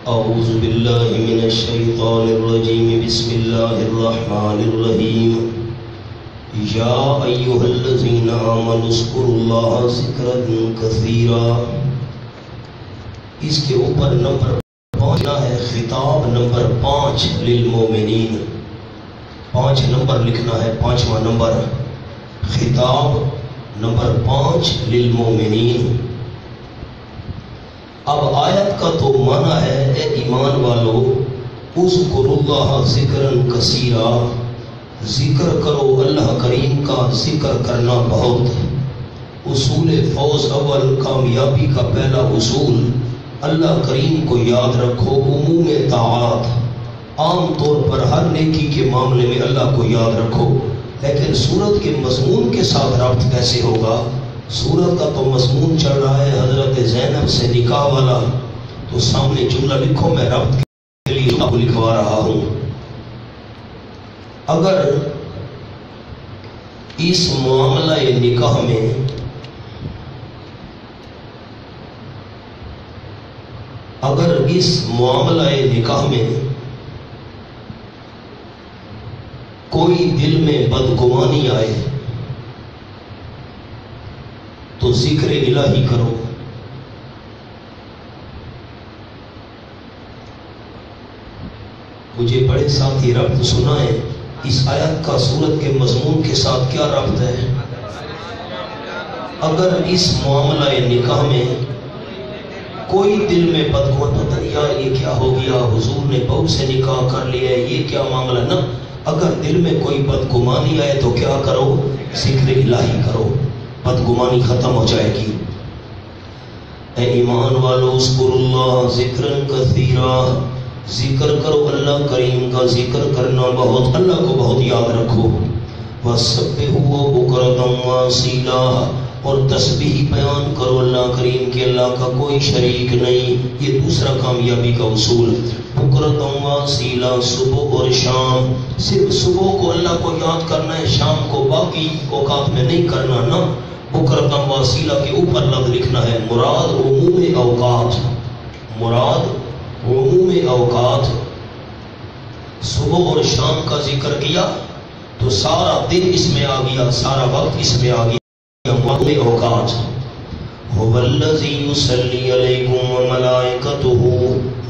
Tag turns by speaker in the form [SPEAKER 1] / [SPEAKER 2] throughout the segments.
[SPEAKER 1] اعوذ باللہ من الشیطان الرجیم بسم اللہ الرحمن الرحیم یا ایہا الذین آمنوا اذکروا اللہ ذکرا کثیرا۔ اس کے اوپر نمبر 5 ہے، خطاب نمبر 5 للمومنین، 5 نمبر لکھنا ہے، 5واں نمبر، خطاب نمبر 5 للمومنین۔ اب آیت کا تو معنی ہے اے ایمان والو، اذکروا اللہ ذکرا کثیرا، ذکر کرو اللہ کریم کا، ذکر کرنا بہت۔ اصول فوز اول، کامیابی کا پہلا اصول، اللہ کریم کو یاد رکھو۔ عموم طاعات، عام طور پر ہر نیکی کے معاملے میں اللہ کو یاد رکھو، لیکن سورت کے مضمون کے ساتھ ربط کیسے ہوگا؟ سورت کا تو مضمون چل رہا ہے حضرت زینب سے نکاح والا، تو سامنے جملہ لکھو، میں ربط کے لیے جملہ لکھوا رہا ہوں۔ اگر اس معاملہ نکاح میں کوئی دل میں بدگمانی آئے تو ذکر الہی کرو۔ مجھے بڑے ساتھی ربط سنائیں، اس آیت کا سورت کے مضمون کے ساتھ کیا ربط ہے؟ اگر اس معاملہ نکاح میں کوئی دل میں بدگمانی، پتہ نہیں یار یہ کیا ہو گیا، حضور نے بہو سے نکاح کر لیا ہے، یہ کیا معاملہ، نہ، اگر دل میں کوئی بدگمانی آئے تو کیا کرو؟ ذکر الہی کرو، بدگمانی ختم ہو جائے گی۔ اے ایمان والو، اذکروا اللہ ذکرا کثیرا، ذکر کرو اللہ کریم کا، ذکر کرنا بہت، اللہ کو بہت یاد رکھو۔ وَسَبِّحُوهُ بُكْرَةً وَأَصِيلًا، اور تسبیح بیان کرو اللہ کریم کے، اللہ کا کوئی شریک نہیں۔ یہ دوسرا کامیابی کا اصول، بُكْرَةً وَأَصِيلًا، صبح اور شام۔ صرف صبح کو اللہ کو یاد کرنا ہے، شام کو باقی اوقات میں نہیں کرنا، نہ۔ بُكْرَةً وَأَصِيلًا کے اوپر لفظ لکھنا ہے، مراد عموم اوقات، مراد عموم اوقات۔ صبح اور شام کا ذکر کیا تو سارا دن اس میں آ گیا، سارا وقت اس میں آ گیا، عموم اوقات۔ هو الذی یصلی علیکم وملائکتہ،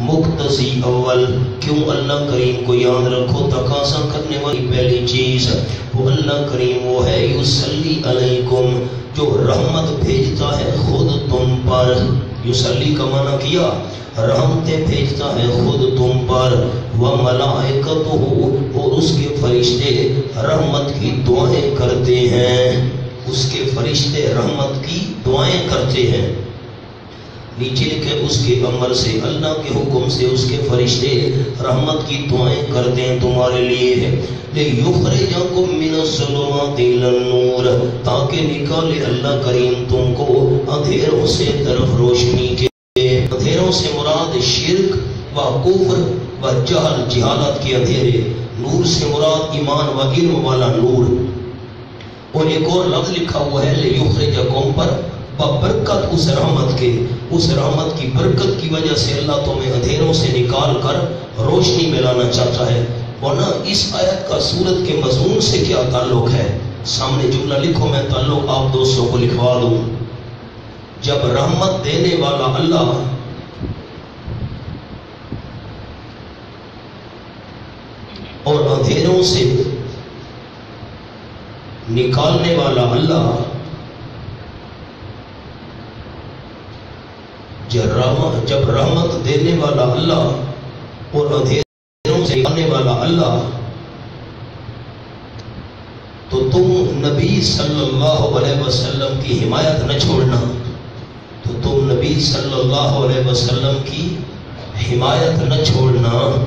[SPEAKER 1] مقتضی اول، کیوں اللہ کریم کو یاد رکھو؟ تقاضا کرنے والی پہلی چیز، وہ اللہ کریم وہ ہے یصلی علیکم، جو رحمت بھیجتا ہے خود تم پر۔ یصلی کا معنی کیا، رحمتیں بھیجتا ہے خود تم پر۔ وملائکتہ، اور اس کے فرشتے رحمت کی دعائیں کرتے ہیں، اس کے فرشتے رحمت کی دعائیں کرتے ہیں۔ نیچے لکھے اس کے امر سے، اللہ کے حکم سے اس کے فرشتے رحمت کی دعائیں کرتے ہیں تمہارے لیے، لِيُخْرِجَكُم مِّنَ الظُّلُمَاتِ إِلَى النُّورِ، تاکہ نکالے اللہ کریم تم کو اندھیروں سے طرف روشنی کے۔ اندھیروں سے مراد شرک و کفر و جہل، جہالت کے اندھیرے۔ نور سے مراد ایمان و علم والا نور۔ اور ایک اور لفظ لکھا ہوا ہے لِيُخْرِجَكُم، پر برکت اس رحمت کے، اس رحمت کی برکت کی وجہ سے اللہ تمہیں اندھیروں سے نکال کر روشنی میں لانا چاہتا ہے۔ ورنہ اس آیت کا سورت کے مضمون سے کیا تعلق ہے؟ سامنے جملہ لکھو، میں تعلق آپ دوستوں کو لکھوا دوں۔ جب رحمت دینے والا اللہ اور اندھیروں سے نکالنے والا اللہ، جب رحمت دینے والا اللہ اور اندھیروں سے نکالنے والا اللہ، تو تم نبی صلی اللہ علیہ وسلم کی حمایت نہ چھوڑنا، تو تم نبی صلی اللہ علیہ وسلم کی حمایت نہ چھوڑنا۔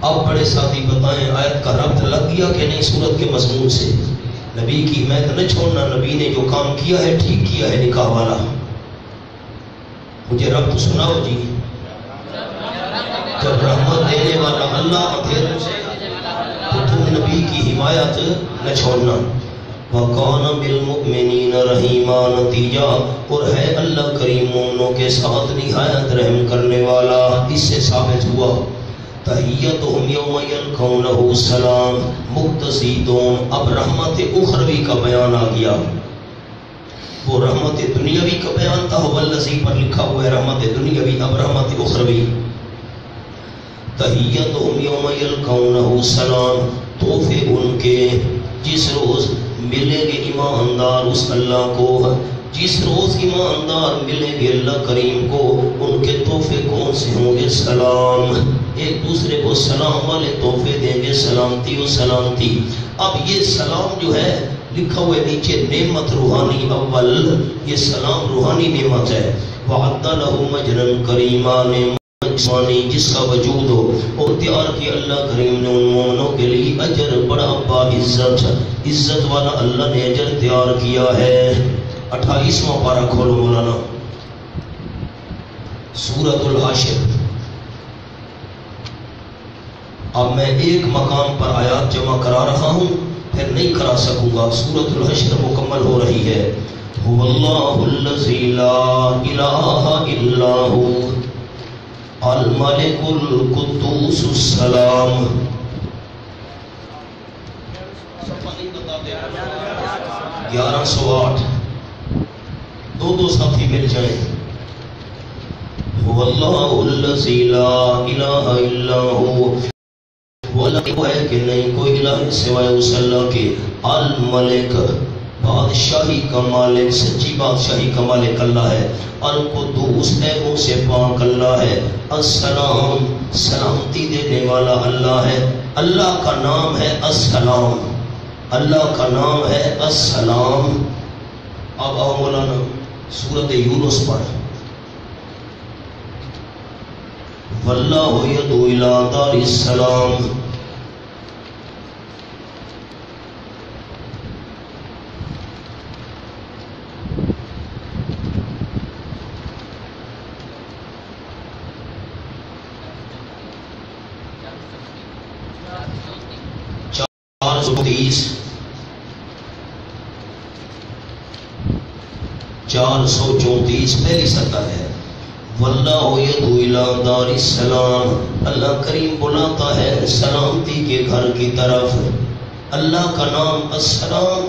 [SPEAKER 1] اب بڑے ساتھی بتائیں، آیت کا ربط لگ گیا کہ نہیں سورت کے مضمون سے؟ نبی کی حمایت نہ چھوڑنا، نبی نے جو کام کیا ہے ٹھیک کیا ہے نکاح والا۔ مجھے ربط سناؤ جی۔ جب رحمت دینے والا اللہ اندھیروں سے، تو تم نبی کی حمایت نہ چھوڑنا۔ وَقَانَ بِالْمُؤْمِنِينَ رَحِيمًا نتیجہ اور ہے اللہ کریم مومنوں کے ساتھ نہایت رحم کرنے والا۔ اس سے ثابت ہوا تحیتہم یوم یلقونہ سلام مقتضی دوم۔ اب رحمت اخروی کا بیان آ گیا، وہ رحمت دنیاوی کا بیان تھا، والذی پر لکھا ہوا ہے رحمت دنیاوی، اب رحمت اخروی۔ تحیتہم یوم یلقونہ سلام، تحفے ان کے جس روز ملیں گے ایماندار اس اللہ کو، جس روز ایماندار ملیں گے اللہ کریم کو، ان کے تحفے کون سے ہوں گے؟ سلام، ایک دوسرے کو سلام والے تحفے دیں گے، سلامتی و سلامتی۔ اب یہ سلام جو ہے لکھا ہوئے نیچے نعمت روحانی اول، یہ سلام روحانی نعمت ہے۔ وَعَدَّ لَهُ مَجْرًا كَرِيمًا، جس کا وجود ہو اور تیار کیا اللہ کریم نے ان مومنوں کے لیے اجر بڑا با عزت، عزت والا اللہ نے اجر تیار کیا ہے۔ 28واں پارہ کھولو مولانا، سورۃ الحشر۔ اب میں ایک مقام پر آیات جمع کرا رہا ہوں، پھر نہیں کرا سکوں گا، سورۃ الحشر مکمل ہو رہی ہے۔ هو اللہ الذی لا الہ الا هو الملک القدوس السلام۔ 1108، دو ساتھی مل جائیں۔ هو اللہ الذی لا الہ الا هو، وہ اللہ کو ہے کہ نہیں کوئی الہ سوائے اس اللہ کے، الملک بادشاہی کا مالک، سچی بادشاہی کا مالک اللہ ہے، القدوس عیبوں سے پاک اللہ ہے، السلام سلامتی دینے والا اللہ ہے۔ اللہ کا نام ہے السلام، اللہ کا نام ہے السلام۔ اب آؤ مولانا سورۃ یونس پر۔ واللہ یدعو الی دار السلام، چار سو چونتیس پہلی سطر ہے۔ واللہ یدعو الی دار السلام، اللہ کریم بلاتا ہے سلامتی کے گھر کی طرف۔ اللہ کا نام السلام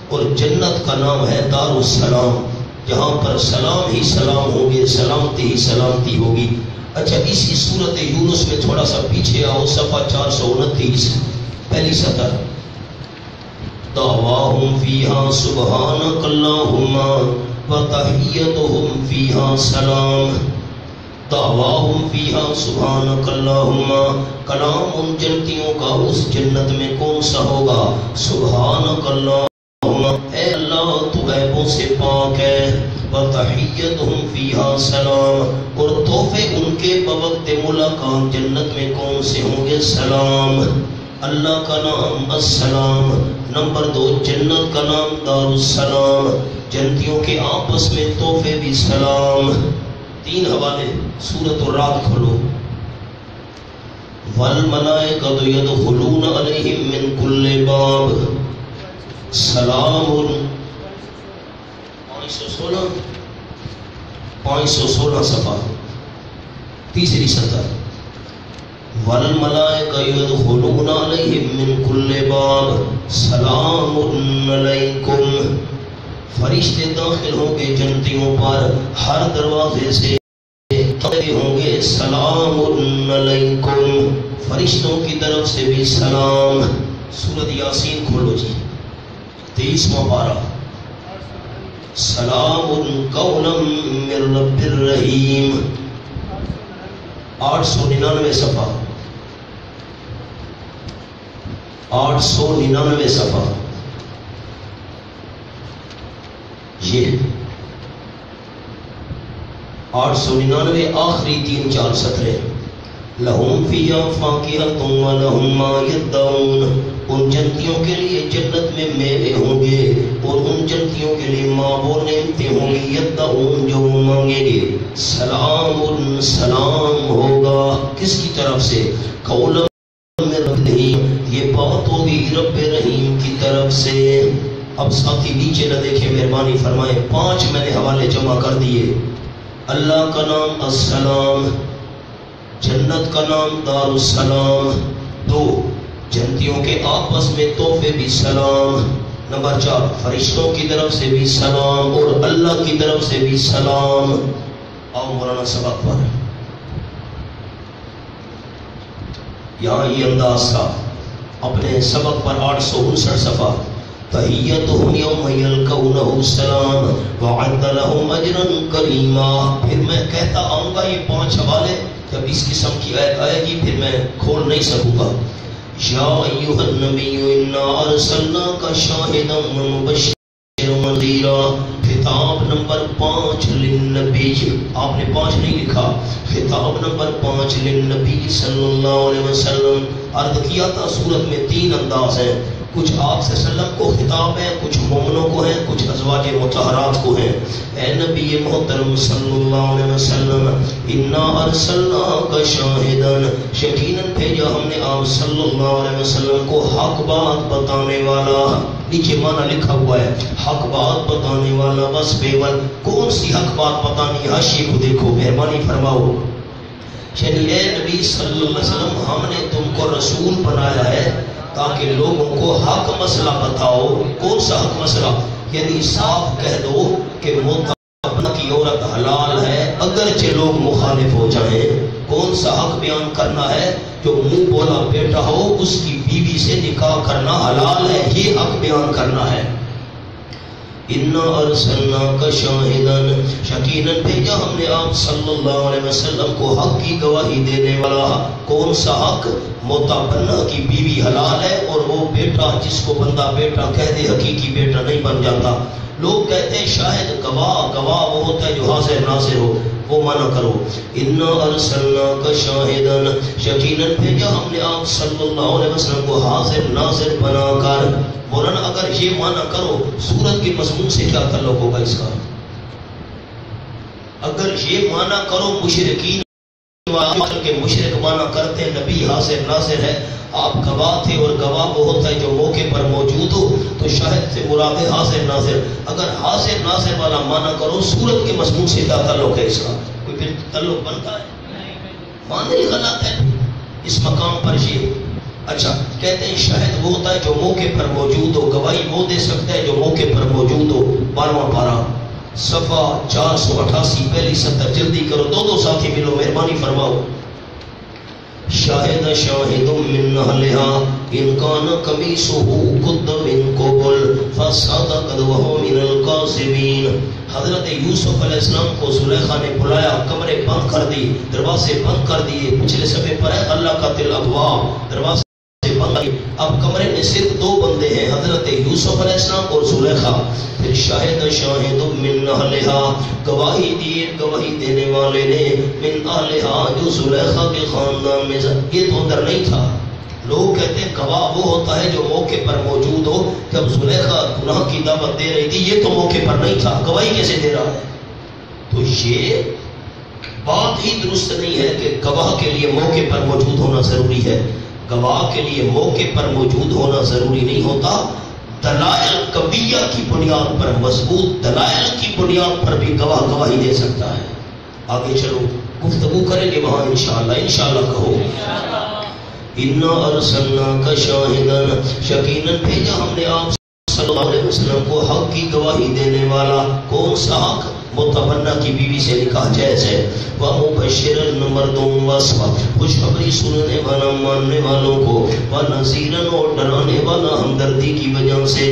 [SPEAKER 1] اور جنت کا نام ہے دار السلام، جہاں پر سلام ہی سلام ہوں گے، سلامتی ہی سلامتی ہوگی۔ اچھا اسی سورۃ یونس میں تھوڑا سا پیچھے آؤ، صفحہ 429 پہلی سطر۔ دعواہم فیہا سبحانک اللہم وتحیتہم فیہا سلام۔ دعواہم فیہا سبحانک اللہم، کلام ان جنتیوں کا اس جنت میں کون سا ہوگا؟ سبحانک اللہم، اے اللہ تو عیبوں سے پاک ہے، وتحیتہم فیہا سلام، اور تحفے ان کے بوقت ملاقات جنت میں کون سے ہوں گے؟ سلام۔ اللہ کا نام السلام، نمبر 2 جنت کا نام دار السلام، جنتیوں کے آپس میں تحفے بھی سلام۔ 3 حوالے، سورۃ الرعد کھولو۔ والملائکۃ یدخلون علیہم من کل باب سلام۔ 516 صفحہ، تیسری سطر۔ والملائکہ یدخلون علیہم من کل باب سلام علیکم، فرشتے داخل ہوں گے جنتیوں پر ہر دروازے سے، ہوں گے سلام علیکم، فرشتوں کی طرف سے بھی سلام۔ سورۃ یاسین کھولو جی، 23واں پارہ۔ سلام قولا من رب الرحیم، 899 صفحہ، 899 صفحہ۔ یہ 899 آخری 3-4 سطریں۔ لہم فیہا فاکہۃ ولہم ما یدعون، ان جنتیوں کے لیے جنت میں میوے ہوں گے اور ان جنتیوں کے لیے ماں وہ نعمتیں ہوں گی، یدعون جو وہ مانگیں گے۔ سلام سلام ہوگا کس کی طرف سے؟ قولا من رب الرحیم، یہ بات ہوگی رب رحیم کی طرف سے۔ اب ساتھی نیچے نہ دیکھیں، مہربانی فرمائیں، 5 میں نے حوالے جمع کر دیے۔ اللہ کا نام السلام، جنت کا نام دار السلام، 2 جنتیوں کے آپس میں تحفے بھی سلام، نمبر 4 فرشتوں کی طرف سے بھی سلام اور اللہ کی طرف سے بھی سلام۔ آؤ مولانا سبق پر، یہاں یہ انداز تھا اپنے سبق پر 859 صفحہ، تحیتہم یوم یلقونہ السلام وعد لہم اجرا کریما۔ پھر میں کہتا آؤں گا یہ 5 حوالے، جب اس قسم کی آیت آئے گی پھر میں کھول نہیں سکوں گا۔ یا ایھا النبی انا ارسلناک شاہدا ومبشرا ونذیرا، خطاب نمبر 5 للنبی، آپ نے 5 نہیں لکھا، خطاب نمبر 5 للنبی صلی اللہ علیہ وسلم۔ عرض کیا تھا سورت میں 3 انداز ہیں، کچھ آپ صلی اللہ علیہ وسلم کو خطاب ہے، کچھ مومنوں کو ہیں، کچھ ازواج مطہرات کو ہیں۔ اے نبی محترم صلی اللہ علیہ وسلم، انا ارسلناک شاہدا، یقیناً بھیجا ہم نے آپ صلی اللہ علیہ وسلم کو حق بات بتانے والا، نیچے معنی لکھا ہوا ہے حق بات بتانے والا، بس بیول کون سی حق بات بتانی، حاشیے کو دیکھو مہربانی فرماؤ۔ یعنی اے نبی صلی اللہ علیہ وسلم، ہم نے تم کو رسول بنایا ہے تاکہ لوگوں کو حق مسئلہ بتاؤ۔ کون سا حق مسئلہ؟ یعنی صاف کہہ دو کہ متعلقہ کی عورت حلال ہے اگرچہ لوگ مخالف ہو جائیں۔ کون سا حق بیان کرنا ہے؟ جو منہ بولا بیٹا ہو اس کی بیوی سے نکاح کرنا حلال ہے، یہ حق بیان کرنا ہے۔ انا ارسلناک شاہدا، یقیناً بھیجا ہم نے آپ صلی اللہ علیہ وسلم کو حق کی گواہی دینے والا۔ کون سا حق؟ متبنہ کی بیوی حلال ہے اور وہ بیٹا جس کو بندہ بیٹا کہہ دے حقیقی بیٹا نہیں بن جاتا۔ لوگ کہتے ہیں شاہد گواہ وہ ہوتا ہے جو حاضر ناظر ہو، وہ مانا کرو۔ انا ارسلناک شاہدا، یقیناً بھیجا ہم نے آپ صلی اللہ علیہ وسلم کو حاضر ناظر بنا کر۔ مولانا اگر یہ مانا کرو سورت کے مضمون سے کیا تعلق ہوگا اس کا؟ اگر یہ مانا کرو مشرکین کے مشرک مانا کرتے ہیں نبی حاضر ناظر ہے، آپ گواہ تھے اور گواہ وہ ہوتا ہے جو موقع پر موجود ہو، تو شاہد سے مراد ہے حاضر ناظر۔ اگر حاضر ناظر والا مانا کرو سورت کے مضمون سے کیا تعلق ہے اس کا؟ کوئی پھر تعلق بنتا ہے؟ معنی غلط ہے اس مقام پر یہ۔ اچھا کہتے ہیں شاہد وہ ہوتا ہے جو موقع پر موجود ہو، گواہی وہ دے سکتا ہے جو موقع پر موجود ہو۔ 12واں پارہ صفحہ 488 پہلی سطر، جلدی کرو، 2 ساتھی ملو مہربانی فرماؤ۔ شاہد شاہد من اہلها ان کان قمیصہ قد من قبل فصدقت وهو من الکاذبین۔ حضرت یوسف علیہ السلام کو زلیخا نے بلایا، کمرے بند کر دی، دروازے بند کر دیے، پچھلے صفحے پر ہے اللہ کا دل ابواب، دروازے بند۔ اب کمرے میں صرف 2 بندے ہیں، حضرت یوسف علیہ السلام اور زلیخا۔ پھر شاہد شاہد من اہلها، گواہی دیے گواہی دینے والے نے، من اہلها جو زلیخا کے خاندان میں، یہ تو اندر نہیں تھا۔ لوگ کہتے ہیں گواہ وہ ہوتا ہے جو موقع پر موجود ہو، جب زلیخا گناہ کی دعوت دے رہی تھی یہ تو موقع پر نہیں تھا، گواہی کیسے دے رہا ہے؟ تو یہ بات ہی درست نہیں ہے کہ گواہ کے لیے موقع پر موجود ہونا ضروری ہے۔ گواہ کے لیے موقع پر موجود ہونا ضروری نہیں ہوتا، دلائل قویہ کی بنیاد پر، مضبوط دلائل کی بنیاد پر بھی گواہ گواہی دے سکتا ہے۔ آگے چلو گفتگو کریں گے وہاں انشاءاللہ کہو۔ انا ارسلناک شاہدا، یقیناً بھیجا ہم نے آپ صلی اللہ علیہ وسلم کو حق کی گواہی دینے والا۔ کون سا حق؟ متبنہ کی بیوی سے نکاح جائز ہے۔ وَمُبَشِّرًا نمبر 2 وصف، خوشخبری سننے والا ماننے والوں کو، وَنَذِيرًا اور ڈرانے والا ہمدردی کی وجہ سے۔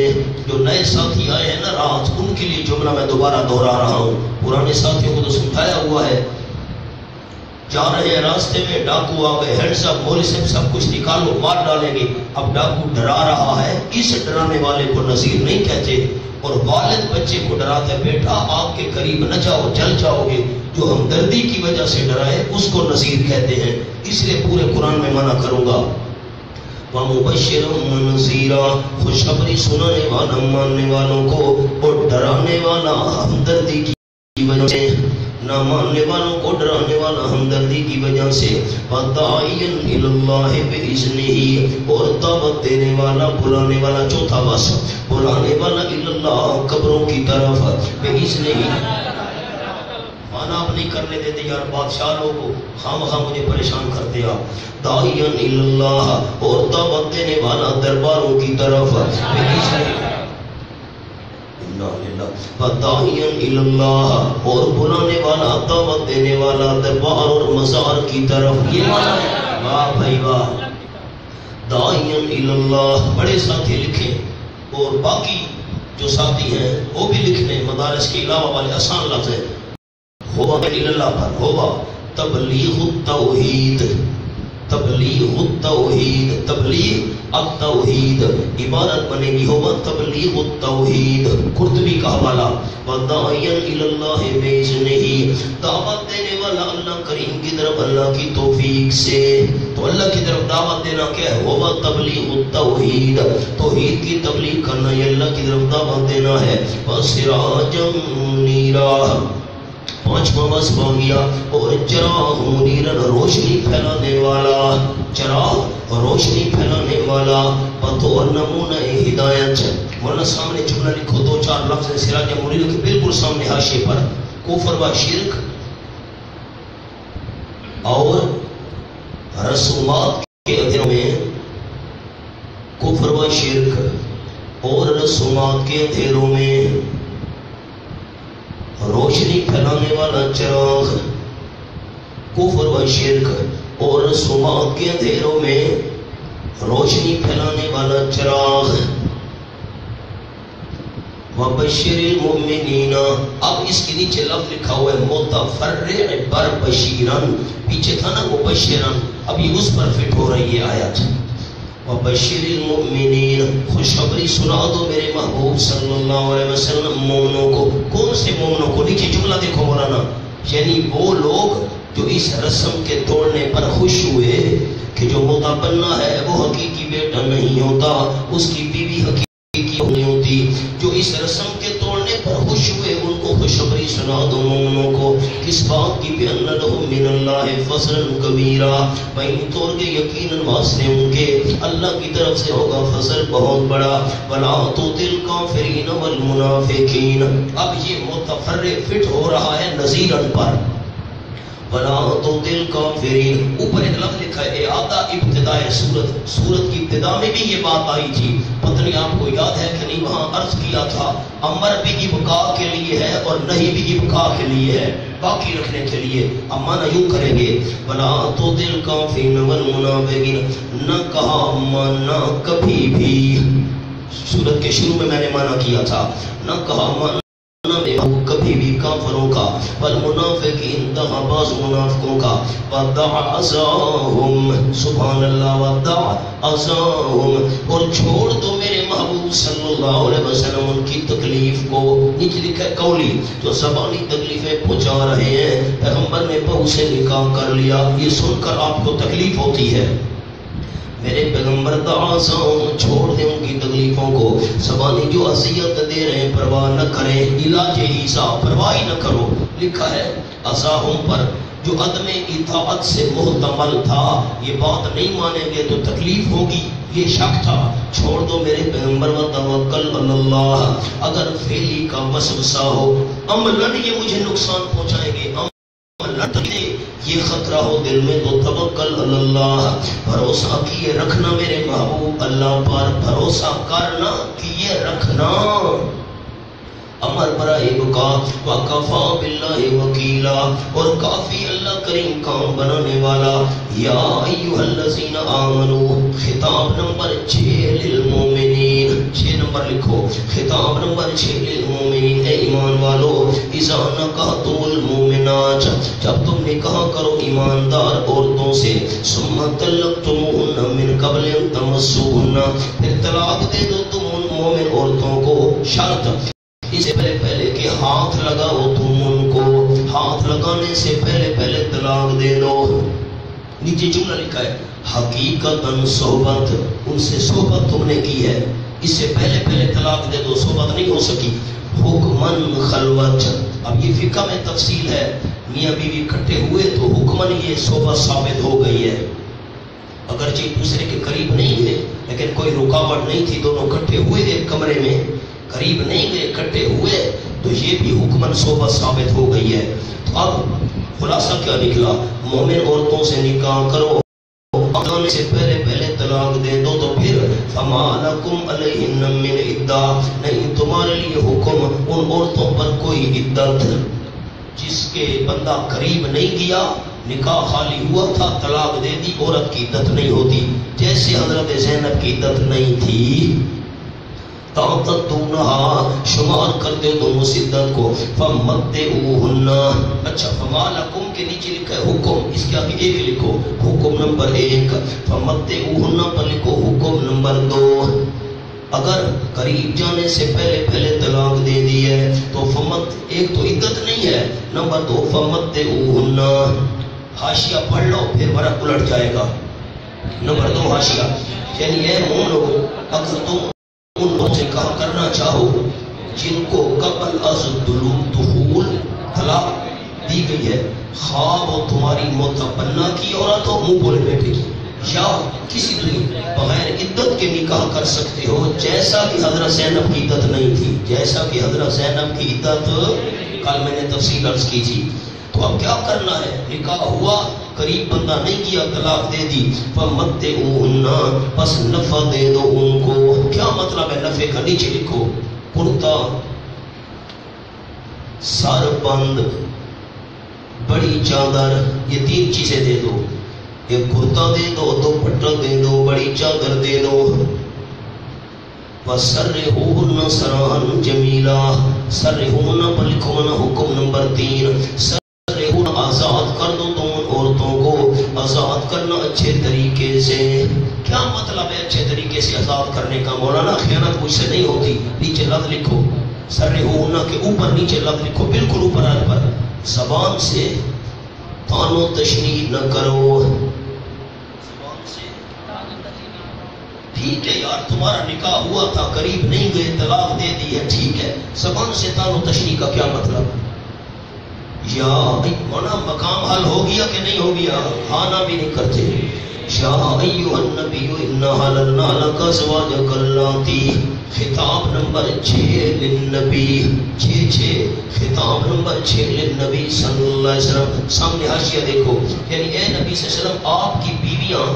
[SPEAKER 1] جو نئے ساتھی آئے ہیں نا رات، ان کے لیے جملہ میں دوبارہ دہرا رہا ہوں، پرانے ساتھیوں کو تو سمجھایا ہوا ہے۔ جا رہے ہیں راستے میں ڈاکو آ گئے، ہینڈز اپ، مولوی صاحب سب کچھ نکالو مار ڈالیں گے۔ اب ڈاکو ڈرا رہا ہے، اس ڈرانے والے کو نذیر نہیں کہتے، اور والد بچے کو ڈراتا ہے بیٹا آپ کے قریب نہ جاؤ جل جاؤ گے۔ جو ہمدردی کی وجہ سے ڈرائے اس کو نذیر کہتے ہیں، اس لیے پورے قرآن میں منع کروں گا۔ وَمُبَشِّرًا وَنَذِيرًا، خوشخبری سنانے والا ماننے والوں کو اور ڈرانے والا ہمدردی کی وجہ سے۔ نہ ماننے والوں کو ڈرانے والا ہمدردی کی وجہ سے، وَدَاعِيًا إِلَى اللَّهِ بِإِذْنِهِ، اور دعوت دینے والا بلانے والا، چوتھا وصف بلانے والا إِلَى اللَّهِ قبروں کی طرف، بِإِذْنِهِ مانا آپ نہیں کرنے دیتے یار بادشاہ لوگوں، خواہ مجھے پریشان کرتے آپ، داعیاً إِلَى اللَّهِ، اور دعوت دینے والا درباروں کی طرف، بِإِذْنِهِ داعیاً إِلَى اللَّهِ، اور بلانے والا دعوت دینے والا دربار اور مزار کی طرف، یہ مانا ہے۔ واہ بھائی واہ، داعیاً إِلَى اللَّهِ، بڑے ساتھی لکھیں اور باقی جو ساتھی ہیں وہ بھی لکھنے، مدارس کے علاوہ والے آسان لفظ ہے، ہوا إِلَى اللَّهِ پر ہوا تبلیغ التوحید، تبلیغ التوحید، تبلیغ التوحید، عبارت بنے گی ہوا تبلیغ التوحید، قرطبی کا حوالہ، وَدَاعِيًا إِلَى اللَّهِ بِإِذْنِهِ، دعوت دینے والا اللہ کریم کی طرف اللہ کی توفیق سے، تو اللہ کی طرف دعوت دینا کیا ہے؟ ہوا تبلیغ التوحید، توحید کی تبلیغ کرنا، یہ اللہ کی طرف دعوت دینا ہے، وَسِرَاجًا مُنِيرًا، پانچواں وصف ہو گیا، اور چراغ منیرن، روشنی پھیلانے والا، چراغ روشنی پھیلانے والا، پتو اور نمونہ ہدایت۔ مولانا سامنے جملہ لکھو، دو چار لفظ سراج منیر کے بالکل سامنے حاشیے پر، کفر و شرک اور رسومات کے اندھیروں میں، کفر و شرک اور رسومات کے اندھیروں میں روشنی پھیلانے والا چراغ، کفر و شرک اور رسومات کے اندھیروں میں روشنی پھیلانے والا چراغ، وَبَشِّرِ الْمُؤْمِنِينَ، اب اس کے نیچے لفظ لکھا ہوا ہے متفرع بر بشیرن، پیچھے تھا نا مبشرن، اب یہ اس پر فٹ ہو رہی ہے آیت، وَبَشِّرِ الْمُؤْمِنِينَ، خوشخبری سنا دو میرے محبوب صلی اللہ علیہ وسلم مومنوں کو، کون سے مومنوں کو؟ نیچے جملہ دیکھو مولانا، یعنی وہ لوگ جو اس رسم کے توڑنے پر خوش ہوئے کہ جو متبنہ ہے وہ حقیقی بیٹا نہیں ہوتا، اس کی بیوی حقیقی نہیں ہوتی، جو اس رسم کے توڑنے پر خوش ہوئے ان کو خوشخبری سنا دو مومنوں کو، کس بات کی؟ بِأَنَّ لَهُم مِّنَ اللَّهِ فَضْلًا کَبِیرًا، بہن طور کے یقیناً واسطے ان کے اللہ کی طرف سے ہوگا فضل بہت بڑا، وَلَا تُطِعِ الْکَافِرِینَ وَالْمُنَافِقِینَ، اب یہ متفرع فٹ ہو رہا ہے نذیرن پر، وَلَا تُطِعِ الْکَافِرِینَ، اوپر ایک لفظ لکھا ہے اعادہ ابتداء سورت، سورت کی ابتدا میں بھی یہ بات آئی تھی، پتہ نہیں آپ کو یاد ہے کہ نہیں، وہاں عرض کیا تھا امر بھی ابقاء کے لیے ہے اور نہیں بھی ابقاء کے لیے ہے، باقی رکھنے کے لیے، اب مانا یوں کریں گے وَلَا تُطِعِ الْکَافِرِینَ وَالْمُنَافِقِینَ، نہ کہا مانا کبھی بھی، سورت کے شروع میں نے مانا کیا تھا، نہ کہا مانا کبھی بھی کافروں کا، والمنافقین دغا بعض منافقوں کا، وَدَعَ عَزَاهُمْ، سبحان اللہ، وَدَعَ عَزَاهُمْ، اور چھوڑ دو میرے محبوب صلی اللہ علیہ وسلم ان کی تکلیف کو، نیچے لکھا ہے قولی، جو زبانی تکلیفیں پہنچا رہے ہیں، پیغمبر نے بہو سے نکاح کر لیا، یہ سن کر آپ کو تکلیف ہوتی ہے، میرے پیغمبر دعاؤں چھوڑ دیں ان کی تکلیفوں کو، زبانی جو اذیت دے رہے ہیں پرواہ نہ کریں، علاج ایسا پرواہ نہ کرو، لکھا ہے عزاہم پر، جو عدم اطاعت سے محتمل تھا، یہ بات نہیں مانیں گے تو تکلیف ہوگی، یہ شک تھا، چھوڑ دو میرے پیغمبر وتوکل علی اللہ، اگر فعلی کا وسوسہ ہو، عملاً یہ مجھے نقصان پہنچائیں گے، یہ خطرہ ہو دل میں تو توکل علی اللہ، بھروسہ کیے رکھنا میرے محبوب اللہ پر، بھروسہ کرنا کیے رکھنا، امر برائے بکا وکفا باللہ وکیلا، اور کافی اللہ کریم کام بنانے والا، یا ایوہ الذین آمنو، خطاب نمبر 6 للمومنین، 6 نمبر لکھو، خطاب نمبر 6 للمومنین، اے ایمان والو، اذا نکحتم المومنات، جب تم نکاح کرو ایماندار عورتوں سے، ثم طلقتموہن من قبل ان تمسوہن، پھر طلاق دے دو تم ان مومن عورتوں کو، شرط اس سے پہلے کہ ہاتھ لگاؤ تم ان کو، ہاتھ لگانے سے پہلے طلاق دے دو، نیچے جملہ لکھا ہے حقیقتاً صحبت، ان سے صحبت تم نے کی ہے، اس سے پہلے طلاق دے دو، صحبت نہیں ہو سکی، حکماً خلوت، اب یہ فقہ میں تفصیل ہے، میاں بیوی اکٹھے ہوئے تو حکماً یہ صحبت ثابت ہو گئی ہے، اگرچہ ایک دوسرے کے قریب نہیں ہے لیکن کوئی رکاوٹ نہیں تھی، دونوں اکٹھے ہوئے ایک کمرے میں، قریب نہیں گئے، اکٹھے ہوئے تو یہ بھی حکماً صحبت ثابت ہو گئی ہے۔ تو اب خلاصہ کیا نکلا؟ مومن عورتوں سے نکاح کرو، آنے سے پہلے طلاق دے دو، تو پھر فما لکم علیہن من عدہ، نہیں تمہارے لیے حکم ان عورتوں پر کوئی عدت، جس کے بندہ قریب نہیں گیا، نکاح خالی ہوا تھا، طلاق دے دی، عورت کی عدت نہیں ہوتی، جیسے حضرت زینب کی عدت نہیں تھی۔ تعتدونہا، شمار کرتے ہو تم اس عدت کو، فمتعوہن، اچھا فما لکم کے نیچے لکھا ہے حکم، اس کے آگے ایک لکھو، حکم نمبر 1، فمتعوہن پر لکھو حکم نمبر 2۔ اگر قریب جانے سے پہلے طلاق دے دی ہے تو ایک تو عدت نہیں ہے، نمبر 2 فمتعوہن، حاشیہ پڑھ لو پھر ورق الٹ جائے گا، نمبر 2 حاشیہ، یعنی اے مومنو اگر تم ان لوگوں سے کہا کرنا چاہو جن کو قبل از دخول طلاق دی گئی ہے، خواب و تمہاری متبنہ کی عورت ہو، منہ بولے بیٹے کی، یا کسی طریقے بغیر عدت کے نکاح کر سکتے ہو، جیسا کہ حضرت زینب کی عدت نہیں تھی، جیسا کہ حضرت زینب کی عدت کل میں نے تفصیل عرض کی تھی۔ تو اب کیا کرنا ہے؟ نکاح ہوا، قریب بندہ نہیں کیا، طلاق دے دی، فمتعوہن، پس نفع دے دو ان کو۔ کیا مطلب ہے نفع کا؟ نیچے لکھو، کرتا، سر بند، بڑی چادر، یہ 3 چیزیں دے دو، ایک کرتا دے دو، دوپٹہ دے دو، بڑی چادر دے دو، وَسَرِّحُوهُنَّ سَرَاحً جَمِيلًا، سَرِّحُوهُنَّ پر لکھو نا حکم نمبر 3، سَرِّحُوهُنَّ آزاد کر دو تم عورتوں کو، آزاد کرنا اچھے طریقے سے۔ کیا مطلب ہے اچھے طریقے سے آزاد کرنے کا؟ مولانا خیانت مجھ سے نہیں ہوتی، نیچے لفظ لکھو، سَرِّحُوهُنَّ کے اوپر نیچے لفظ لکھو، بالکل اوپر آنے پر، زبان سے تان و تشنیع نہ کرو، ٹھیک ہے یار تمہارا نکاح ہوا تھا، قریب نہیں گئے، طلاق دے دی ہے، ٹھیک ہے، زبان سے تان و تشنیع کا کیا مطلب؟ یا مولانا مقام حل ہو گیا کہ نہیں ہو گیا؟ ہانا بھی نہیں کرتے۔ یا ایھا النبی انا حللنا لک ازواجک اللاتی، خطاب نمبر 6 للنبی، 6 خطاب نمبر 6 للنبی صلی اللہ علیہ وسلم۔ سامنے حاشیہ دیکھو، یعنی اے نبی صلی اللہ علیہ وسلم آپ کی بیویاں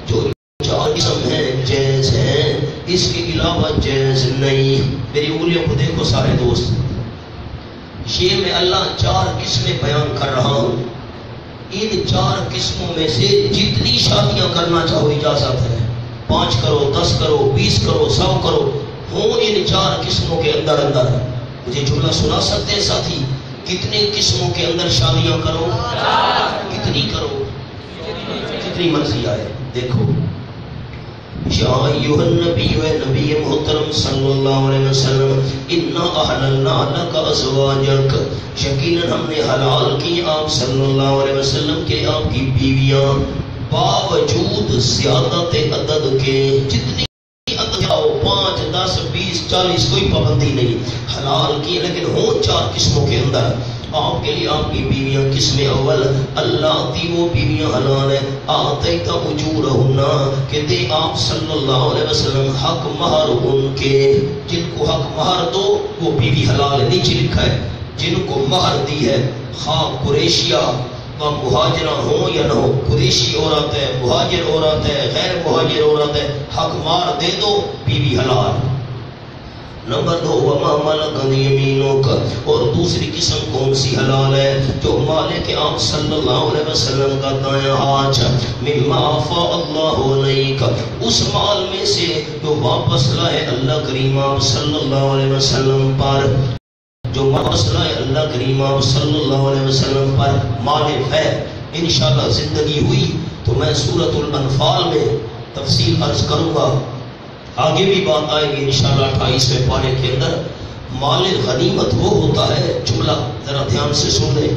[SPEAKER 1] جو 4 قسم ہیں جائز ہیں، اس کے علاوہ جائز نہیں۔ میری انگلیوں کو دیکھو سارے دوست، یہ میں اللہ 4 قسمیں بیان کر رہا ہوں، ان 4 قسموں میں سے جتنی شادیاں کرنا چاہو اجازت ہے، 5 کرو، 10 کرو، 20 کرو، 100 کرو، ہوں ان 4 قسموں کے اندر۔ مجھے جملہ سنا سکتے ہیں ساتھی؟ کتنے قسموں کے اندر شادیاں کرو؟ کتنی کرو؟ کتنی مرضی آئے۔ دیکھو، یا ایھا النبی، اے نبی محترم صلی اللہ علیہ وسلم، انا احللنا لک ازواجک، یقیناً ہم نے حلال کی آپ صلی اللہ علیہ وسلم کے آپ کی بیویاں، باوجود زیادت عدد کے، جتنی عدد آؤ 5 10 20 40 کوئی پابندی نہیں، حلال کی، لیکن ہوں 4 قسموں کے اندر آپ کے لیے آپ کی بیویاں۔ قسم اول، اللہ تی وہ بیویاں حلال ہیں، آتیت اجورہن، کہ دے آپ صلی اللہ علیہ وسلم حق مہر ان کے، جن کو حق مہر دو وہ بیوی حلال ہے۔ نیچے لکھا ہے جن کو مہر دی ہے، خواہ قریشیہ و مہاجرہ ہوں یا نہ ہو، قریشی عورت ہے، مہاجر عورت ہے، غیر مہاجر عورت ہے، حق مہر دے دو، بیوی حلال۔ نمبر 2، وما ملکت یمینک، اور دوسری قسم کون سی حلال ہے؟ جو مالک آپ صلی اللہ علیہ وسلم کا دایاں ہاتھ، مما افاء اللہ علیک، اس مال میں سے جو واپس لائے اللہ کریم آپ صلی اللہ علیہ وسلم پر، جو واپس لائے اللہ کریم آپ صلی اللہ علیہ وسلم پر، مال ہے۔ انشاءاللہ زندگی ہوئی تو میں سورۃ الانفال میں تفصیل عرض کروں گا، آگے بھی بات آئے گی انشاءاللہ 28ویں پارے کے اندر۔ مال غنیمت وہ ہوتا ہے، جملہ ذرا دھیان سے سن لیں،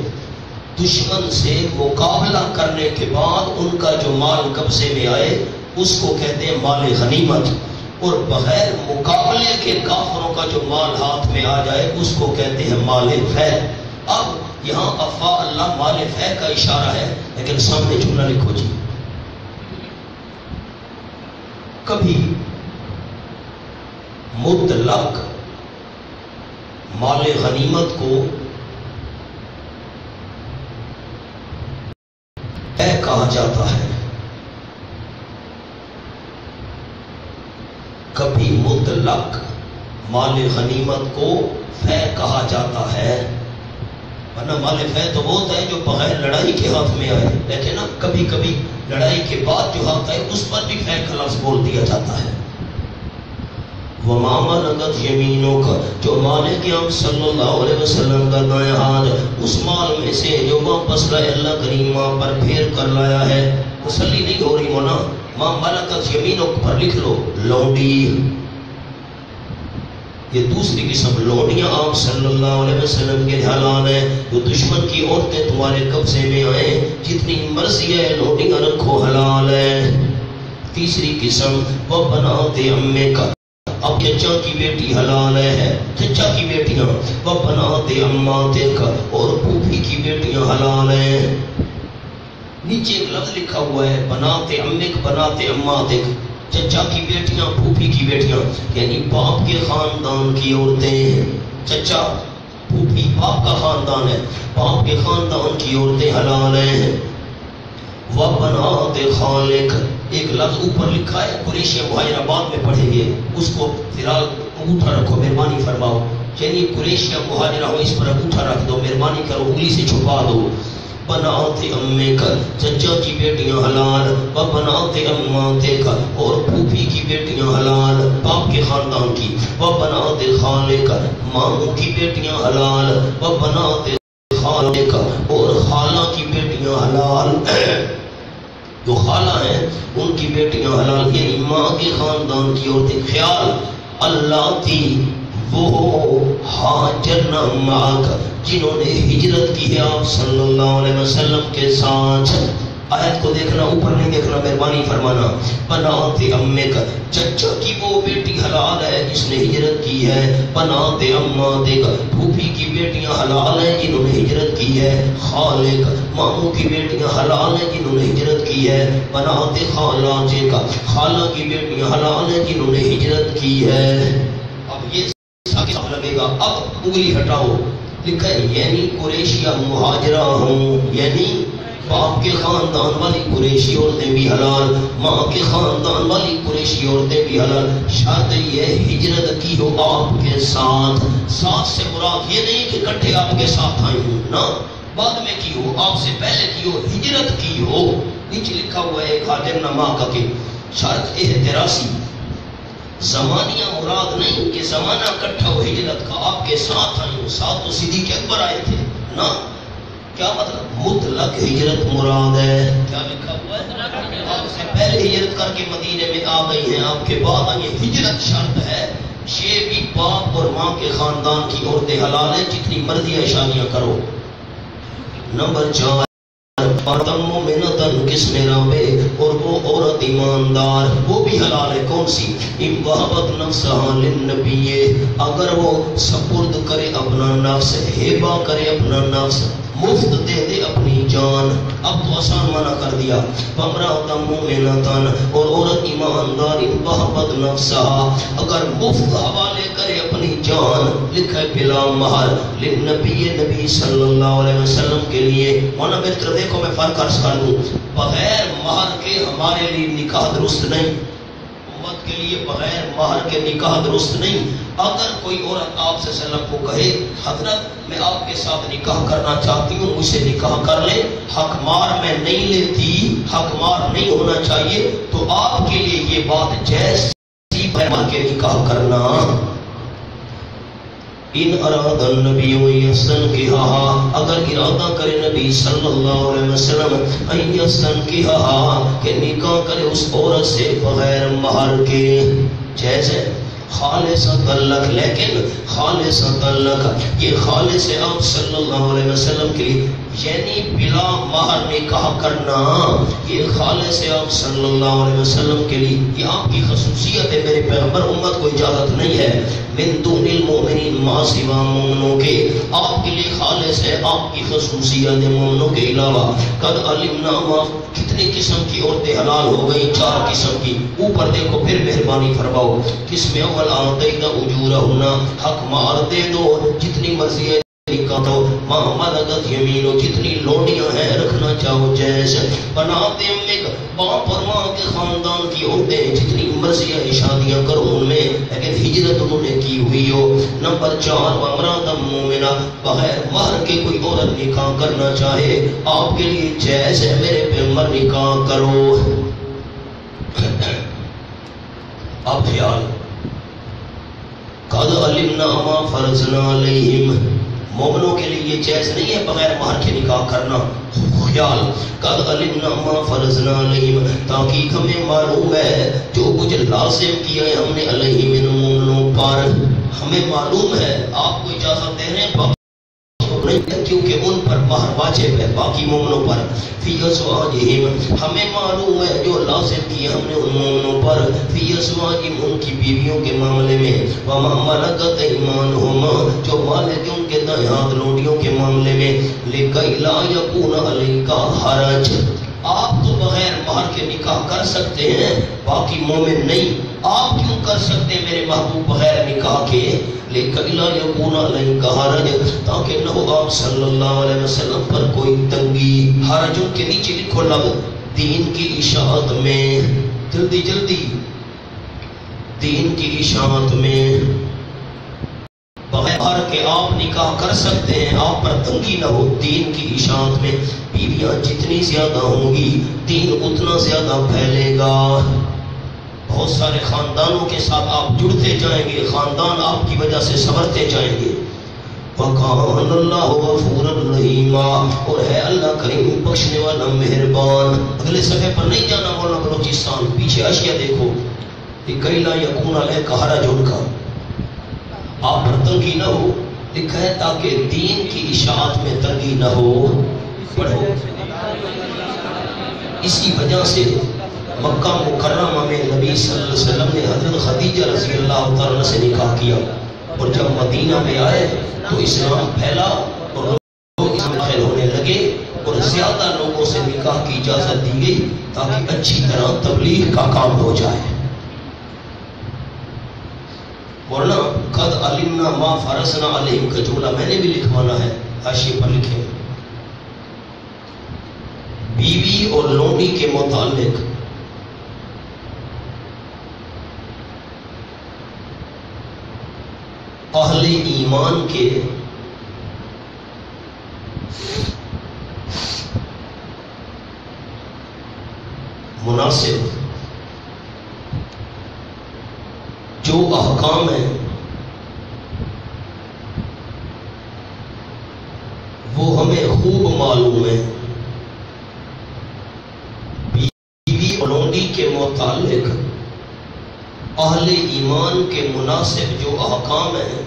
[SPEAKER 1] دشمن سے مقابلہ کرنے کے بعد ان کا جو مال قبضے میں آئے اس کو کہتے ہیں مال غنیمت، اور بغیر مقابلے کے کافروں کا جو مال ہاتھ میں آ جائے اس کو کہتے ہیں مال فیض۔ یہاں افا اللہ مال فے کا اشارہ ہے، لیکن سامنے جملہ لکھو جی، کبھی مطلق مال غنیمت کو فے کہا جاتا ہے، کبھی مطلق مال غنیمت کو فے کہا جاتا ہے، ورنہ مال فے تو وہ ہوتا ہے جو بغیر لڑائی کے ہاتھ میں آئے، لیکن اب کبھی کبھی لڑائی کے بعد جو ہاتھ آئے اس پر بھی فے کا لفظ بول دیا جاتا ہے۔ وَمَا مَلَكَتْ يَمِينُكَ، جو مالک ہم صلی اللہ علیہ وسلم کا دائیں ہاتھ اس مال میں سے جو واپس لائے اللہ کریم وہاں پر پھیر کر لایا ہے، تسلی نہیں ہو رہی مونا، مَا مَلَكَتْ يَمِينُكَ پر لکھ لو لونڈی، یہ دوسری قسم لونڈیاں آپ صلی اللہ علیہ وسلم کے حلال ہیں، جو دشمن کی عورتیں تمہارے قبضے میں آئیں جتنی مرضی ہے لونڈیاں رکھو حلال ہے۔ تیسری قسم وہ بناتے امی کا، اب چچا کی بیٹی حلال ہے، چچا کی بیٹیاں، وہ بناتے اماتے کا، اور پھوپھی کی بیٹیاں حلال ہیں۔ نیچے ایک لفظ لکھا ہوا ہے بناتے امیک بناتے اماتک، چچا کی بیٹیاں پھوپھی کی بیٹیاں، یعنی باپ کے خاندان کی عورتیں، چچا پھوپھی باپ کا خاندان ہے، باپ کے خاندان کی عورتیں حلال ہیں۔ وَبَنَاتِ خَالِقَ، ایک لفظ اوپر لکھا ہے قریش مہاجرہ بعد میں پڑھیں گے، اس کو فی الحال انگوٹھا رکھو مہربانی فرماؤ، یعنی قریش مہاجرہ ہو اس پر انگوٹھا رکھ دو مہربانی کرو، انگلی سے چھپا دو۔ بناتے امی کا، چچا کی بیٹیاں حلال، و بناتے اماتے کا، اور پھوپھی کی بیٹیاں حلال باپ کے خاندان کی، و بناتے خالے کا، ماموں کی بیٹیاں حلال، و بناتے خالے کا، اور خالہ کی بیٹیاں حلال، جو خالہ ہیں ان کی بیٹیاں حلال، یعنی ماں کے خاندان کی عورتیں۔ خیال اللہ تی وہ ہاجرنا معاک، جنہوں نے ہجرت کی ہے آپ صلی اللہ علیہ وسلم کے ساتھ۔ آیت کو دیکھنا، اوپر نہیں دیکھنا مہربانی فرمانا۔ بناتے امی کا، چچا کی وہ بیٹی حلال ہے جس نے ہجرت کی ہے، بناتے اماتے کا، پھوپھی کی بیٹیاں حلال ہیں جنہوں نے ہجرت کی ہے، خالے کا، ماموں کی بیٹیاں حلال ہیں جنہوں نے ہجرت کی ہے، بناتے خالاتے کا، خالہ کی بیٹیاں حلال ہیں جنہوں نے ہجرت کی ہے۔ اب یہ سب لگے گا، اب انگلی ہٹاؤ، لکھا ہے یعنی قریشیہ مہاجرہ ہوں، یعنی باپ کے خاندان والی قریشی عورتیں بھی حلال، ماں کے خاندان والی قریشی عورتیں بھی حلال، شرط یہ ہجرت کی ہو آپ کے ساتھ۔ ساتھ سے مراد یہ نہیں کہ کٹھے آپ کے ساتھ آئی ہوں، نہ، بعد میں کی ہو، آپ سے پہلے کی ہو، ہجرت کی ہو۔ نیچے لکھا ہوا ہے ایک حاجر نما کا کہ شرط احتراسی، زمانیہ مراد نہیں کہ زمانہ کٹھا ہو ہجرت کا، آپ کے ساتھ آئی ہوں، ساتھ تو صدیق اکبر آئے تھے نا، کیا مطلب مطلق ہجرت مراد ہے۔ کیا لکھا ہوا ہے آپ سے پہلے ہجرت کر کے مدینے میں آ گئی ہیں، آپ کے بعد آئی ہیں، ہجرت شرط ہے۔ یہ بھی باپ اور ماں کے خاندان کی عورتیں حلال ہیں، جتنی مرضی شادیاں کرو۔ نمبر 4 کس میں رابے، اور وہ عورت ایماندار، وہ بھی حلال ہے، کون سی؟ وہبت نفسہا للنبی، اگر وہ سپرد کرے اپنا نفس، ہیبہ کرے اپنا نفس، مفت دے دے اپنی جان، اب تو آسان منع کر دیا۔ فامرأة مؤمنة، اور عورت ایماندار، وہبت نفسہا، اگر مفت حوالے کرے اپنی جان، لکھا ہے بلا مہر، للنبی، نبی صلی اللہ علیہ وسلم کے لیے۔ مولانا متر دیکھو میں فرق عرض کر دوں، بغیر مہر کے ہمارے لیے نکاح درست نہیں، امت کے لیے بغیر مہر کے نکاح درست نہیں۔ اگر کوئی عورت آپ سے وسلم کو کہے حضرت میں آپ کے ساتھ نکاح کرنا چاہتی ہوں، مجھ سے نکاح کر لیں، حق مار میں نہیں لیتی، حق مار نہیں ہونا چاہیے، تو آپ کے لیے یہ بات جائز تھی بغیر کے نکاح کرنا۔ ان اراد النبی یستنکحہا، اگر ارادہ کرے نبی صلی اللہ علیہ وسلم ان یستنکحہا، کہ نکاح کرے اس عورت سے بغیر مہر کے، جیسے خالص تعلق، لیکن خالص تعلق، یہ خالص آپ صلی اللہ علیہ وسلم کے لیے، یعنی بلا مہر نکاح کرنا، یہ خالص آپ صلی اللہ علیہ وسلم کے لیے، یہ آپ کی خصوصیت ہے، میرے پیغمبر، امت کو اجازت نہیں ہے۔ من دون المؤمنین، ما سوا مومنوں کے، آپ کے لیے خالص ہے، آپ کی خصوصیت مومنوں کے علاوہ۔ قد علمنا ما، کتنی قسم کی عورتیں حلال ہو گئی؟ 4 قسم کی۔ اوپر دیکھو پھر مہربانی فرماؤ، قسم اول آتینا اجورہن، حق مار دے دو جتنی مرضی ہے نکاح دو، ماں ملکت یمینو، جتنی لوڈیاں ہیں رکھنا چاہو جیسے، بنا دے امک، باپ اور ماں کے خاندان کی عورتیں جتنی مرضی ہے شادیاں کرو ان میں، لیکن ہجرت انہوں نے کی ہوئی ہو۔ نمبر 4 وامرأۃ مومنہ، بغیر مہر کے کوئی عورت نکاح کرنا چاہے آپ کے لیے جائز ہے، میرے پیغمبر نکاح کرو۔ اب خیال، قد علمنا ما فرضنا علیہم، مومنوں کے لیے یہ جائز نہیں ہے بغیر مہر کے نکاح کرنا۔ خیال، قد علمنا ما فرضنا علیہم، تاکہ ہمیں معلوم ہے جو کچھ لازم کیا ہے ہم نے علیہم ان مومنوں پر، ہمیں معلوم ہے۔ آپ کو اجازت دے رہے ہیں نہیں، کیونکہ ان پر مہر واجب ہے باقی مومنوں پر۔ فی ازواجہم، ہمیں معلوم ہے جو لازم کیا ہم نے ان مومنوں پر، فی ازواجہم، ان کی بیویوں کے معاملے میں، وما ملکت ایمانہم، جو مالک ان کے دائیں ہاتھ لوڈیوں کے معاملے میں، لکی لا یکون علیک حرج، آپ تو بغیر مہر کے نکاح کر سکتے ہیں باقی مومن نہیں، آپ کیوں کر سکتے میرے محبوب بغیر نکاح کے؟ لیکن لا یکون علیک حرج، تاکہ نہ ہو آپ صلی اللہ علیہ وسلم پر کوئی تنگی۔ حرج کے نیچے لکھو لفظ دین کی اشاعت میں، جلدی جلدی، دین کی اشاعت میں، بغیر کہ آپ نکاح کر سکتے ہیں، آپ پر تنگی نہ ہو دین کی اشاعت میں۔ بیویاں جتنی زیادہ ہوں گی دین اتنا زیادہ پھیلے گا، بہت سارے خاندانوں کے ساتھ آپ جڑتے جائیں گے، خاندان آپ کی وجہ سے سنورتے جائیں گے۔ وَقَانَ اللَّهُ غَفُورًا رَحِيمًا، اور ہے اللہ کریم بخشنے والا مہربان۔ اگلے صفحے پر نہیں جانا مولانا بلوچستان، پیچھے اشیاء دیکھو، لِكَيْ لَا يَكُونَ عَلَيْكَ حَرَجٌ، ان کا آپ پر تنگی نہ ہو، لکھا ہے تاکہ دین کی اشاعت میں تنگی نہ ہو۔ پڑھو، اسی وجہ سے مکہ مکرمہ میں نبی صلی اللہ علیہ وسلم نے حضرت خدیجہ رضی اللہ تعالیٰ سے نکاح کیا، اور جب مدینہ میں آئے تو اسلام پھیلا اور لوگ اسلام داخل ہونے لگے، اور زیادہ لوگوں سے نکاح کی اجازت دی گئی تاکہ اچھی طرح تبلیغ کا کام ہو جائے۔ ورنہ قد علمنا ما فرضنا علیہم کا جملہ میں نے بھی لکھوانا ہے، حاشیے پر لکھیں، بیوی اور لونڈی کے متعلق اہل ایمان کے مناسب جو احکام ہیں وہ ہمیں خوب معلوم ہے۔ بیوی اور لونڈی کے متعلق اہل ایمان کے مناسب جو احکام ہیں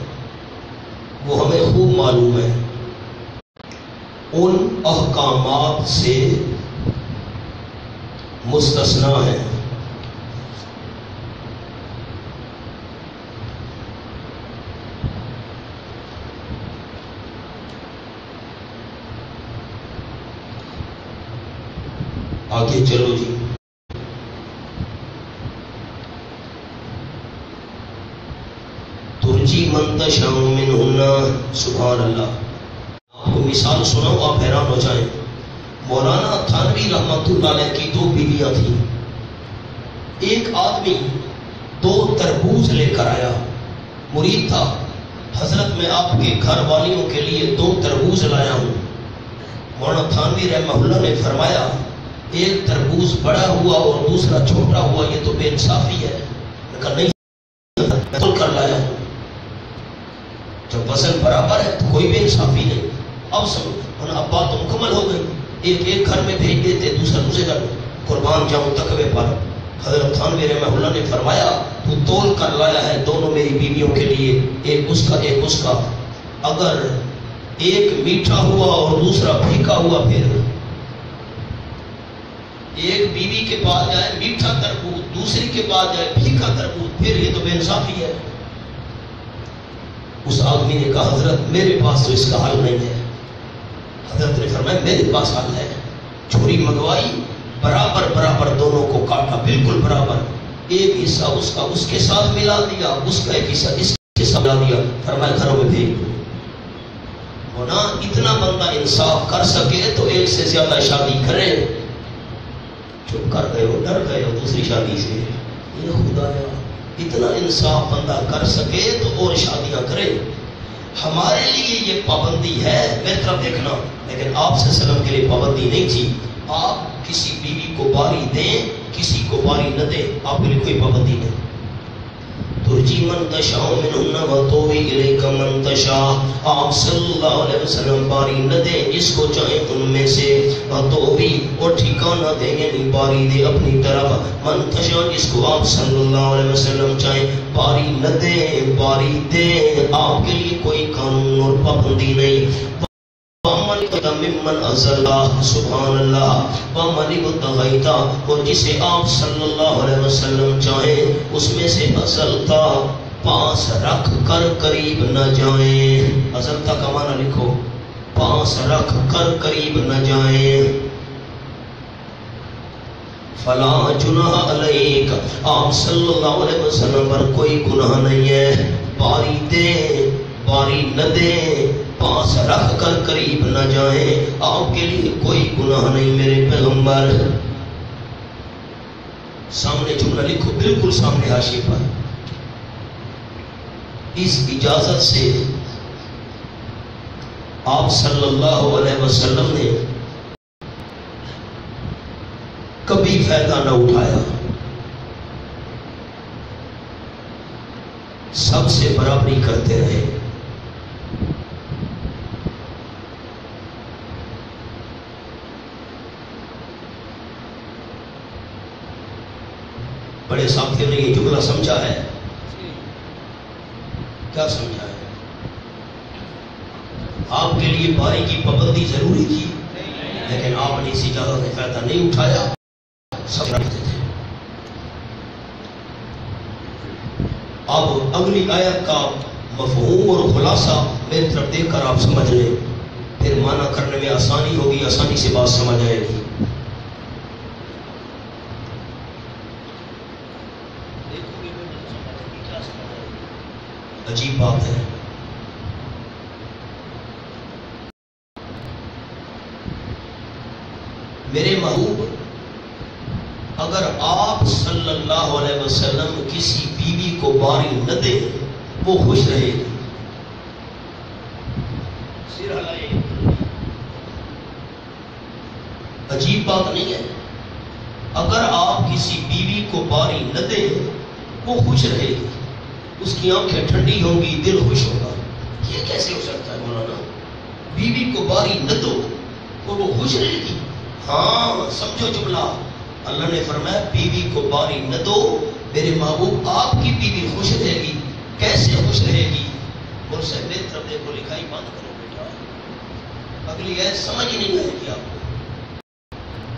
[SPEAKER 1] وہ ہمیں خوب معلوم ہے، ان احکامات سے مستثنا ہے۔ آگے چلو جی، ترجی من تشاء منہن، سبحان اللہ۔ آپ کو مثال سناؤ آپ حیران ہو جائیں۔ مولانا تھانوی رحمۃ اللہ علیہ کی 2 بیویاں تھیں، ایک آدمی 2 تربوز لے کر آیا، مرید تھا، حضرت میں آپ کے گھر والیوں کے لیے 2 تربوز لایا ہوں۔ مولانا تھانوی رحمہ اللہ نے فرمایا ایک تربوز بڑا ہوا اور دوسرا چھوٹا ہوا، یہ تو بے انصافی ہے۔ کہا نہیں، میں تول کر لایا ہوں، جب وزن برابر ہے تو کوئی بے انصافی نہیں۔ اب سمجھ، اب بات تو مکمل ہو گئی، ایک گھر میں بھیج دیتے دوسرا دوسرے گھر میں، قربان جاؤں تقوی پر۔ حضرت تھانوی رحمہ اللہ نے فرمایا تو تول کر لایا ہے دونوں میری بیویوں کے لیے، ایک اس کا ایک اس کا، اگر ایک میٹھا ہوا اور دوسرا پھیکا ہوا، پھر ایک بیوی کے پاس جائے میٹھا تربوز، دوسری کے پاس جائے پھیکا تربوز، پھر یہ تو بے انصافی ہے۔ اس آدمی نے کہا حضرت میرے پاس تو اس کا حل نہیں ہے. حضرت نے فرمایا میرے پاس حل ہے. چھری منگوائی, برابر برابر دونوں کو کاٹا, بالکل برابر. ایک حصہ اس کا اس کے ساتھ ملا دیا, اس کا ایک حصہ اس کے ساتھ ملا دیا. فرمایا گھروں میں بھیج دو. ہونا اتنا بندہ انصاف کر سکے تو ایک سے زیادہ شادی کرے. چپ کر گئے ہو, ڈر گئے ہو دوسری شادی سے. یہ خدایا اتنا انصاف بندہ کر سکے تو اور شادیاں کرے. ہمارے لیے یہ پابندی ہے, میری طرف دیکھنا, لیکن آپ صلی اللہ علیہ وسلم کے لیے پابندی نہیں تھی. آپ کسی بیوی کو باری دیں, کسی کو باری نہ دیں, آپ کے لیے کوئی پابندی نہیں. ترجی من تشاء منہن وتوی الیک من تشاء. آپ صلی اللہ علیہ وسلم باری نہ دیں جس کو چاہیں ان میں سے, وتوی اور ٹھکانہ دیں یعنی باری دے اپنی طرف, من تشاء جس کو آپ صلی اللہ علیہ وسلم چاہیں باری نہ دیں باری دیں. آپ کے لیے کوئی قانون اور پابندی نہیں. ممن ازلا سبحان اللہ ومن ابتغیتا, اور جسے آپ صلی اللہ علیہ وسلم چاہیں اس میں سے ازلتا پاس رکھ کر قریب نہ جائیں. ازلتا کا معنی لکھو, پاس رکھ کر قریب نہ جائیں. فلا جناح علیک, آپ صلی اللہ علیہ وسلم پر کوئی گناہ نہیں ہے. باری دیں باری نہ دیں, پاس رکھ کر قریب نہ جائیں, آپ کے لیے کوئی گناہ نہیں میرے پیغمبر. سامنے جملہ لکھو, بالکل سامنے حاشیے پر. اس اجازت سے آپ صلی اللہ علیہ وسلم نے کبھی فائدہ نہ اٹھایا, سب سے برابری کرتے رہے. بڑے ساتھیوں نے یہ جملہ سمجھا ہے, کیا سمجھا ہے؟ آپ کے لیے باری کی پابندی ضروری تھی, لیکن آپ نے اس اجازت سے فائدہ نہیں اٹھایا, سب رکھتے تھے. اب اگلی آیت کا مفہوم اور خلاصہ میری طرف دیکھ کر آپ سمجھ لیں, پھر معنی کرنے میں آسانی ہوگی, آسانی سے بات سمجھ آئے گی. عجیب بات ہے, میرے محبوب, اگر آپ صلی اللہ علیہ وسلم کسی بیوی کو باری نہ دیں وہ خوش رہے گی. سر ہلائے, عجیب بات نہیں ہے. اگر آپ کسی بیوی کو باری نہ دیں وہ خوش رہے گی, اس کی آنکھیں ٹھنڈی ہوں گی, دل خوش ہوگا. یہ کیسے ہو سکتا ہے مولانا؟ بیوی کو باری نہ دو اور وہ خوش رہے گی. ہاں سمجھو جملہ, اللہ نے فرمایا بیوی کو باری نہ دو, میرے محبوب آپ کی بیوی خوش رہے گی. کیسے خوش رہے گی؟ اور سے میری طرف دیکھو, لکھائی بند کرو بیٹا, اگلی ہے سمجھ نہیں آئے گی آپ کو.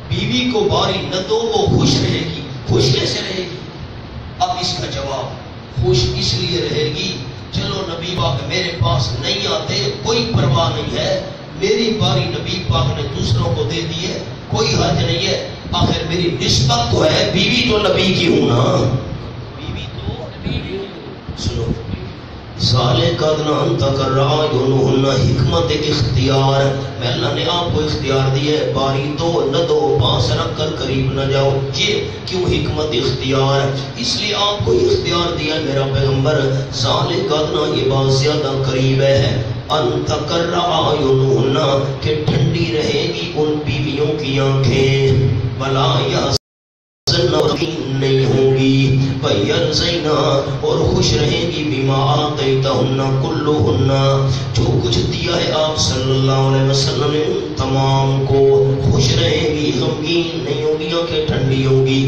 [SPEAKER 1] بیوی کو باری نہ دو وہ خوش رہے گی. خوش کیسے رہے گی؟ اب اس کا جواب, خوش اس لیے رہے گی, چلو نبی پاک میرے پاس نہیں آتے, کوئی پرواہ نہیں ہے, میری باری نبی پاک نے دوسروں کو دے دی ہے, کوئی حرج نہیں ہے, آخر میری نسبت تو ہے, بیوی تو نبی کی ہوں نا, بیوی تو نبی کی ہوں. سنو, ذالک ادنی ان تقر حکمت اختیار, میں اللہ نے آپ کو اختیار دی ہے, باری دو نہ دو, پاس رکھ کر قریب نہ جاؤ. یہ کیوں حکمت اختیار؟ اس لیے آپ کو اختیار دیا میرا پیغمبر. ذالک ادنی, یہ بات زیادہ قریب ہے, ان تقر اعینہن, کہ ٹھنڈی رہے گی ان بیویوں کی آنکھیں, ولا نہیں ہوگی, وَيَرْضَيْنَ, اور خوش رہیں گی, بِمَا آتَيْتَهُنَّ كُلُّهُنَّ, جو کچھ دیا ہے آپ صلی اللہ علیہ وسلم نے ان تمام کو, خوش رہیں گی, غمگین نہیں ہوگی, آنکھیں ٹھنڈی ہوگی.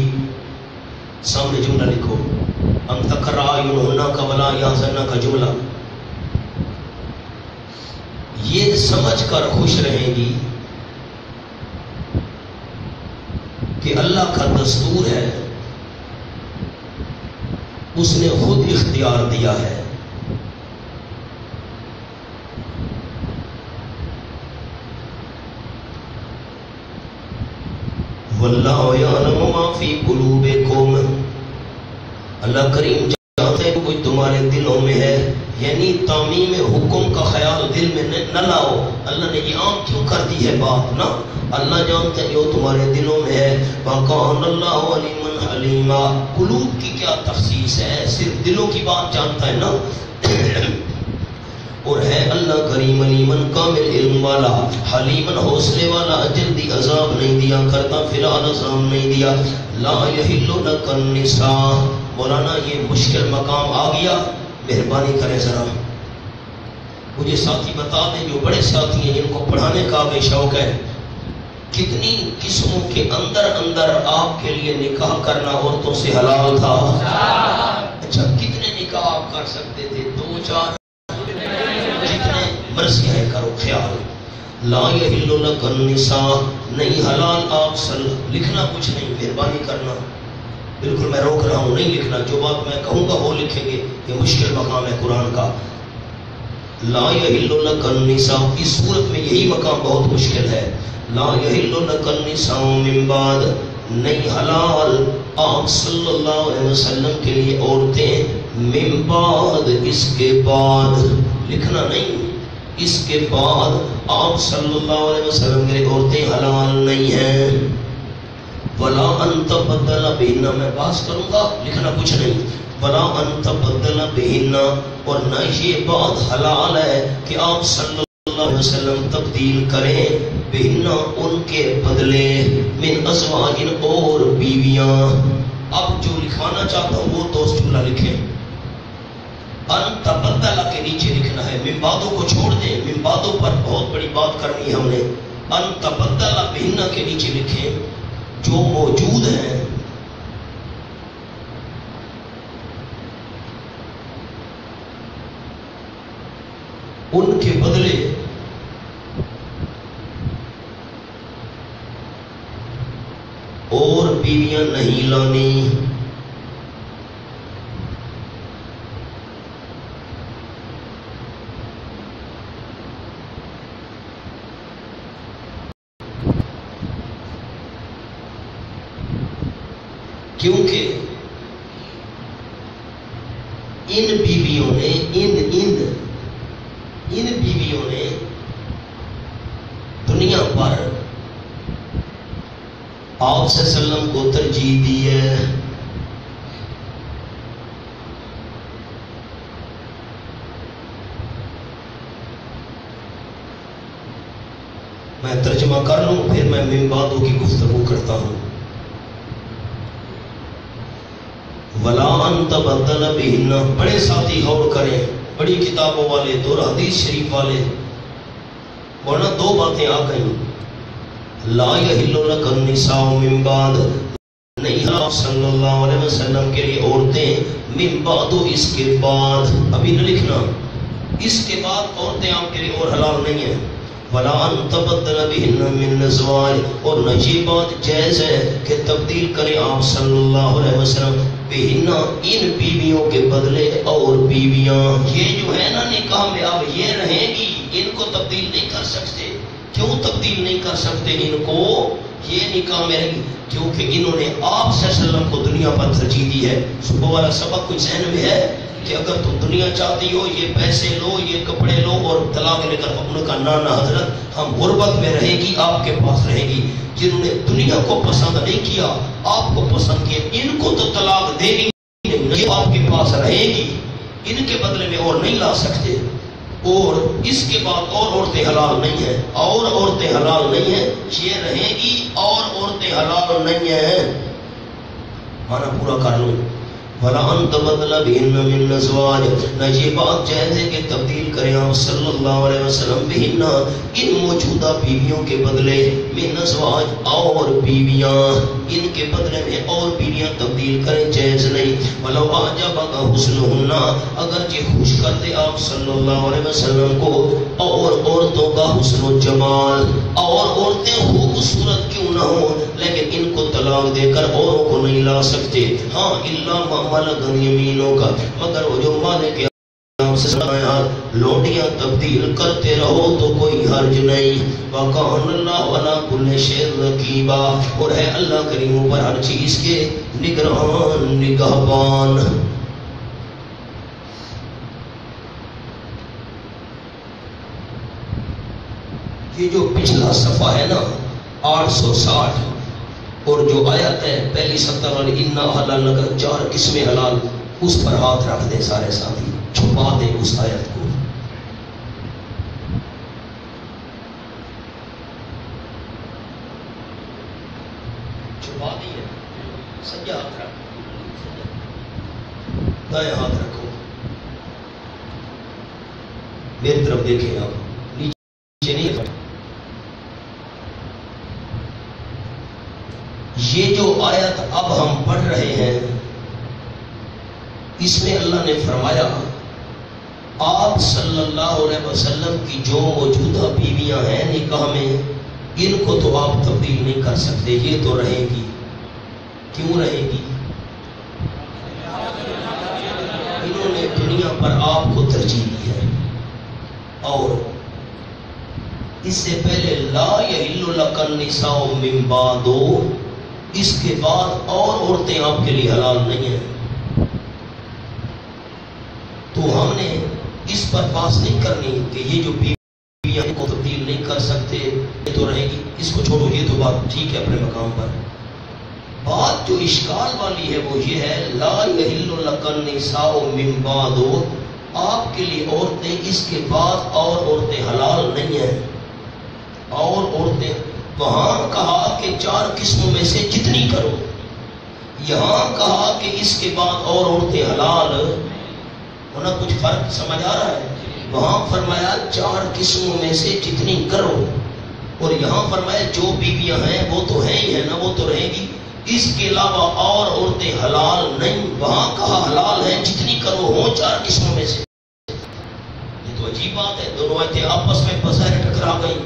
[SPEAKER 1] سامنے جملہ لکھو, ان تقر اعینہن کا ولا یحزن کا جملہ, یہ سمجھ کر خوش رہیں گی کہ اللہ کا دستور ہے, اس نے خود اختیار دیا ہے, واللہ یعلم ما فی قلوبکم، اللہ کریم جانتے ہیں کچھ تمہارے دلوں میں ہے، یعنی تعمیم حکم کا خیال دل میں نہ لاؤ، اللہ نے یہ عام کیوں کر دی ہے بات نا، اللہ جانتے ہیں جو تمہارے دلوں میں ہے، وَقَانَ اللَّهُ عَلِيمًا حَلِيمًا، قلوب کی کیا تخصیص ہے، صرف دلوں کی بات جانتا ہے نا، اور ہے اللہ کریم علیمن کامل علم والا، حلیمن حوصلے والا، جلدی عذاب نہیں دیا کرتا، فلان عذاب نہیں دیا۔ لا یحل لک النساء، مولانا یہ مشکل مقام آ گیا، مہربانی کریں ذرا مجھے ساتھی بتا دیں جو بڑے ساتھی ہیں جن کو پڑھانے کا بھی شوق ہے، کتنی قسموں کے اندر آپ کے لیے نکاح کرنا عورتوں سے حلال تھا؟ اچھا کتنے نکاح آپ کر سکتے تھے؟ 2 4 جتنے مرضی ہے کرو خیال۔ لا یحل لک النساء، نہیں حلال آپ لکھنا کچھ نہیں، مہربانی کرنا، بالکل میں روک رہا ہوں، نہیں لکھنا، جو بات میں کہوں گا وہ لکھیں گے، یہ مشکل مقام ہے قرآن کا۔ لا یحل لک النساء، اس صورت میں یہی مقام بہت مشکل ہے۔ لا یحل لک النساء من بعد، نہیں حلال آپ صلی اللہ علیہ وسلم کے لیے عورتیں، من بعد اس کے بعد، لکھنا نہیں، اس کے بعد آپ صلی اللہ علیہ وسلم کے لیے عورتیں حلال نہیں ہیں۔ ولا ان تبدل بہن، میں باس کروں گا، لکھنا کچھ نہیں، ولا ان تبدل بہن، اور نہ یہ بات حلال ہے کہ آپ صلی اللہ علیہ وسلم تبدیل کریں، بہن ان کے بدلے، من ازواج اور بیویاں۔ اب جو لکھوانا چاہتا ہوں وہ دوست جملہ لکھیں، ان تبدل کے نیچے لکھنا ہے، من بعدوں کو چھوڑ دیں، من بعدوں پر بہت بڑی بات کرنی ہے ہم نے، ان تبدل بہن کے نیچے لکھیں جو موجود ہیں، ان کے بدلے اور بیویاں نہیں لانی۔ کیونکہ ان بیویوں نے ان بیویوں نے دنیا پر آپ صلی اللہ علیہ وسلم کو ترجیح دی ہے۔ میں ترجمہ کر لوں پھر میں من بعدوں کی گفتگو کرتا ہوں۔ ولا ان تبدل بہن، بڑے ساتھی غور کریں، بڑی کتابوں والے، دور حدیث شریف والے، ورنہ 2 باتیں آ گئیں۔ لا یحل لک النساء من بعد، نہیں آپ صلی اللہ علیہ وسلم کے لیے عورتیں، من بعد اس کے بعد، ابھی نہ لکھنا، اس کے بعد عورتیں آپ کے لیے اور حلال نہیں ہیں۔ ولا ان تبدل بہن من ازواج، اور نہ یہ بات جائز ہے کہ تبدیل کریں آپ صلی اللہ علیہ وسلم بہن ان بیویوں کے بدلے اور بیویاں۔ یہ جو ہے نا نکاح میں اب یہ رہیں گی، ان کو تبدیل نہیں کر سکتے۔ کیوں تبدیل نہیں کر سکتے ان کو؟ یہ نکاح میں رہیں گی کیونکہ انہوں نے آپ صلی اللہ علیہ وسلم کو دنیا پر ترجیح دی ہے۔ صبح والا سبق کچھ ذہن میں ہے کہ اگر تم دنیا چاہتی ہو، یہ پیسے لو، یہ کپڑے لو اور طلاق لے کر اپنے کا نانا حضرت ہم غربت میں رہے گی، آپ کے پاس رہے گی۔ جنہوں نے دنیا کو پسند نہیں کیا، آپ کو پسند کیا، ان کو تو طلاق دینی نہیں، یہ آپ کے پاس رہے گی، ان کے بدلے میں اور نہیں لا سکتے۔ اور اس کے بعد اور عورتیں حلال نہیں ہیں، اور عورتیں حلال نہیں ہیں، یہ رہیں گی اور عورتیں حلال نہیں ہیں۔ مانا پورا کر لوں، ولا ان تبدل بہن من ازواج، نہ یہ بات جائز ہے کہ تبدیل کریں آپ صلی اللہ علیہ وسلم بہن ان موجودہ بیویوں کے بدلے، من ازواج اور بیویاں، ان کے بدلے میں اور بیویاں تبدیل کریں، جائز نہیں۔ ولو اعجبک حسنہن، اگر یہ خوش کر دے آپ صلی اللہ علیہ وسلم کو اور عورتوں کا حسن و جمال، اور عورتیں خوبصورت کیوں نہ ہوں لیکن ان کو طلاق دے کر اوروں کو نہیں لا سکتے۔ ہاں الا ما ملکت یمینک، مگر وہ جو مالک لوٹیاں تبدیل کرتے رہو تو کوئی حرج نہیں. وَكَانَ اللَّهُ عَلَىٰ كُلِّ شَيْءٍ رَقِيبًا، اور ہے اللہ کریم پر ہر چیز کے نگران نگہبان. یہ جو پچھلا صفحہ ہے نا 860 اور جو آیت ہے پہلی 70 والی اِنَّا أَحَلَّلْنَا کا 4 قسمیں حلال، اس پر ہاتھ رکھ دیں سارے ساتھی، چھپا دیں اس آیت کو. چھپا دیں، سجا ہاتھ رکھو، دائیں ہاتھ رکھو، میری طرف دیکھیں آپ، نیچے نہیں. یہ جو آیت اب ہم پڑھ رہے ہیں اس میں اللہ نے فرمایا آپ صلی اللہ علیہ وسلم کی جو موجودہ بیویاں ہیں نکاح میں، ان کو تو آپ تبدیل نہیں کر سکتے، یہ تو رہے گی. کیوں رہے گی؟ انہوں نے دنیا پر آپ کو ترجیح دی ہے. اور اس سے پہلے لا یحل لک النساء من بعد، اس کے بعد اور عورتیں آپ کے لیے حلال نہیں ہیں. تو ہم نے اس پر بات نہیں کرنی کہ یہ جو بیویاں کو تبدیل نہیں کر سکتے یہ تو رہے گی، اس کو چھوڑو، یہ تو بات ٹھیک ہے اپنے مقام پر. بات جو اشکال والی ہے وہ یہ ہے لا یحل لک النساء من بعد، آپ کے لیے عورتیں اس کے بعد اور عورتیں حلال نہیں ہیں. اور عورتیں وہاں کہا کہ 4 قسموں میں سے جتنی کرو، یہاں کہا کہ اس کے بعد اور عورتیں حلال. ہونا کچھ فرق سمجھ آ رہا ہے؟ وہاں فرمایا 4 قسموں میں سے جتنی کرو، اور یہاں فرمایا جو بیویاں ہیں وہ تو ہیں ہی ہے نا، وہ تو رہے گی، اس کے علاوہ اور عورتیں حلال نہیں. وہاں کہا حلال ہیں جتنی کرو، ہوں 4 قسموں میں سے. یہ تو عجیب بات ہے، دونوں آیتیں آپس میں بظاہر ٹکرا گئی.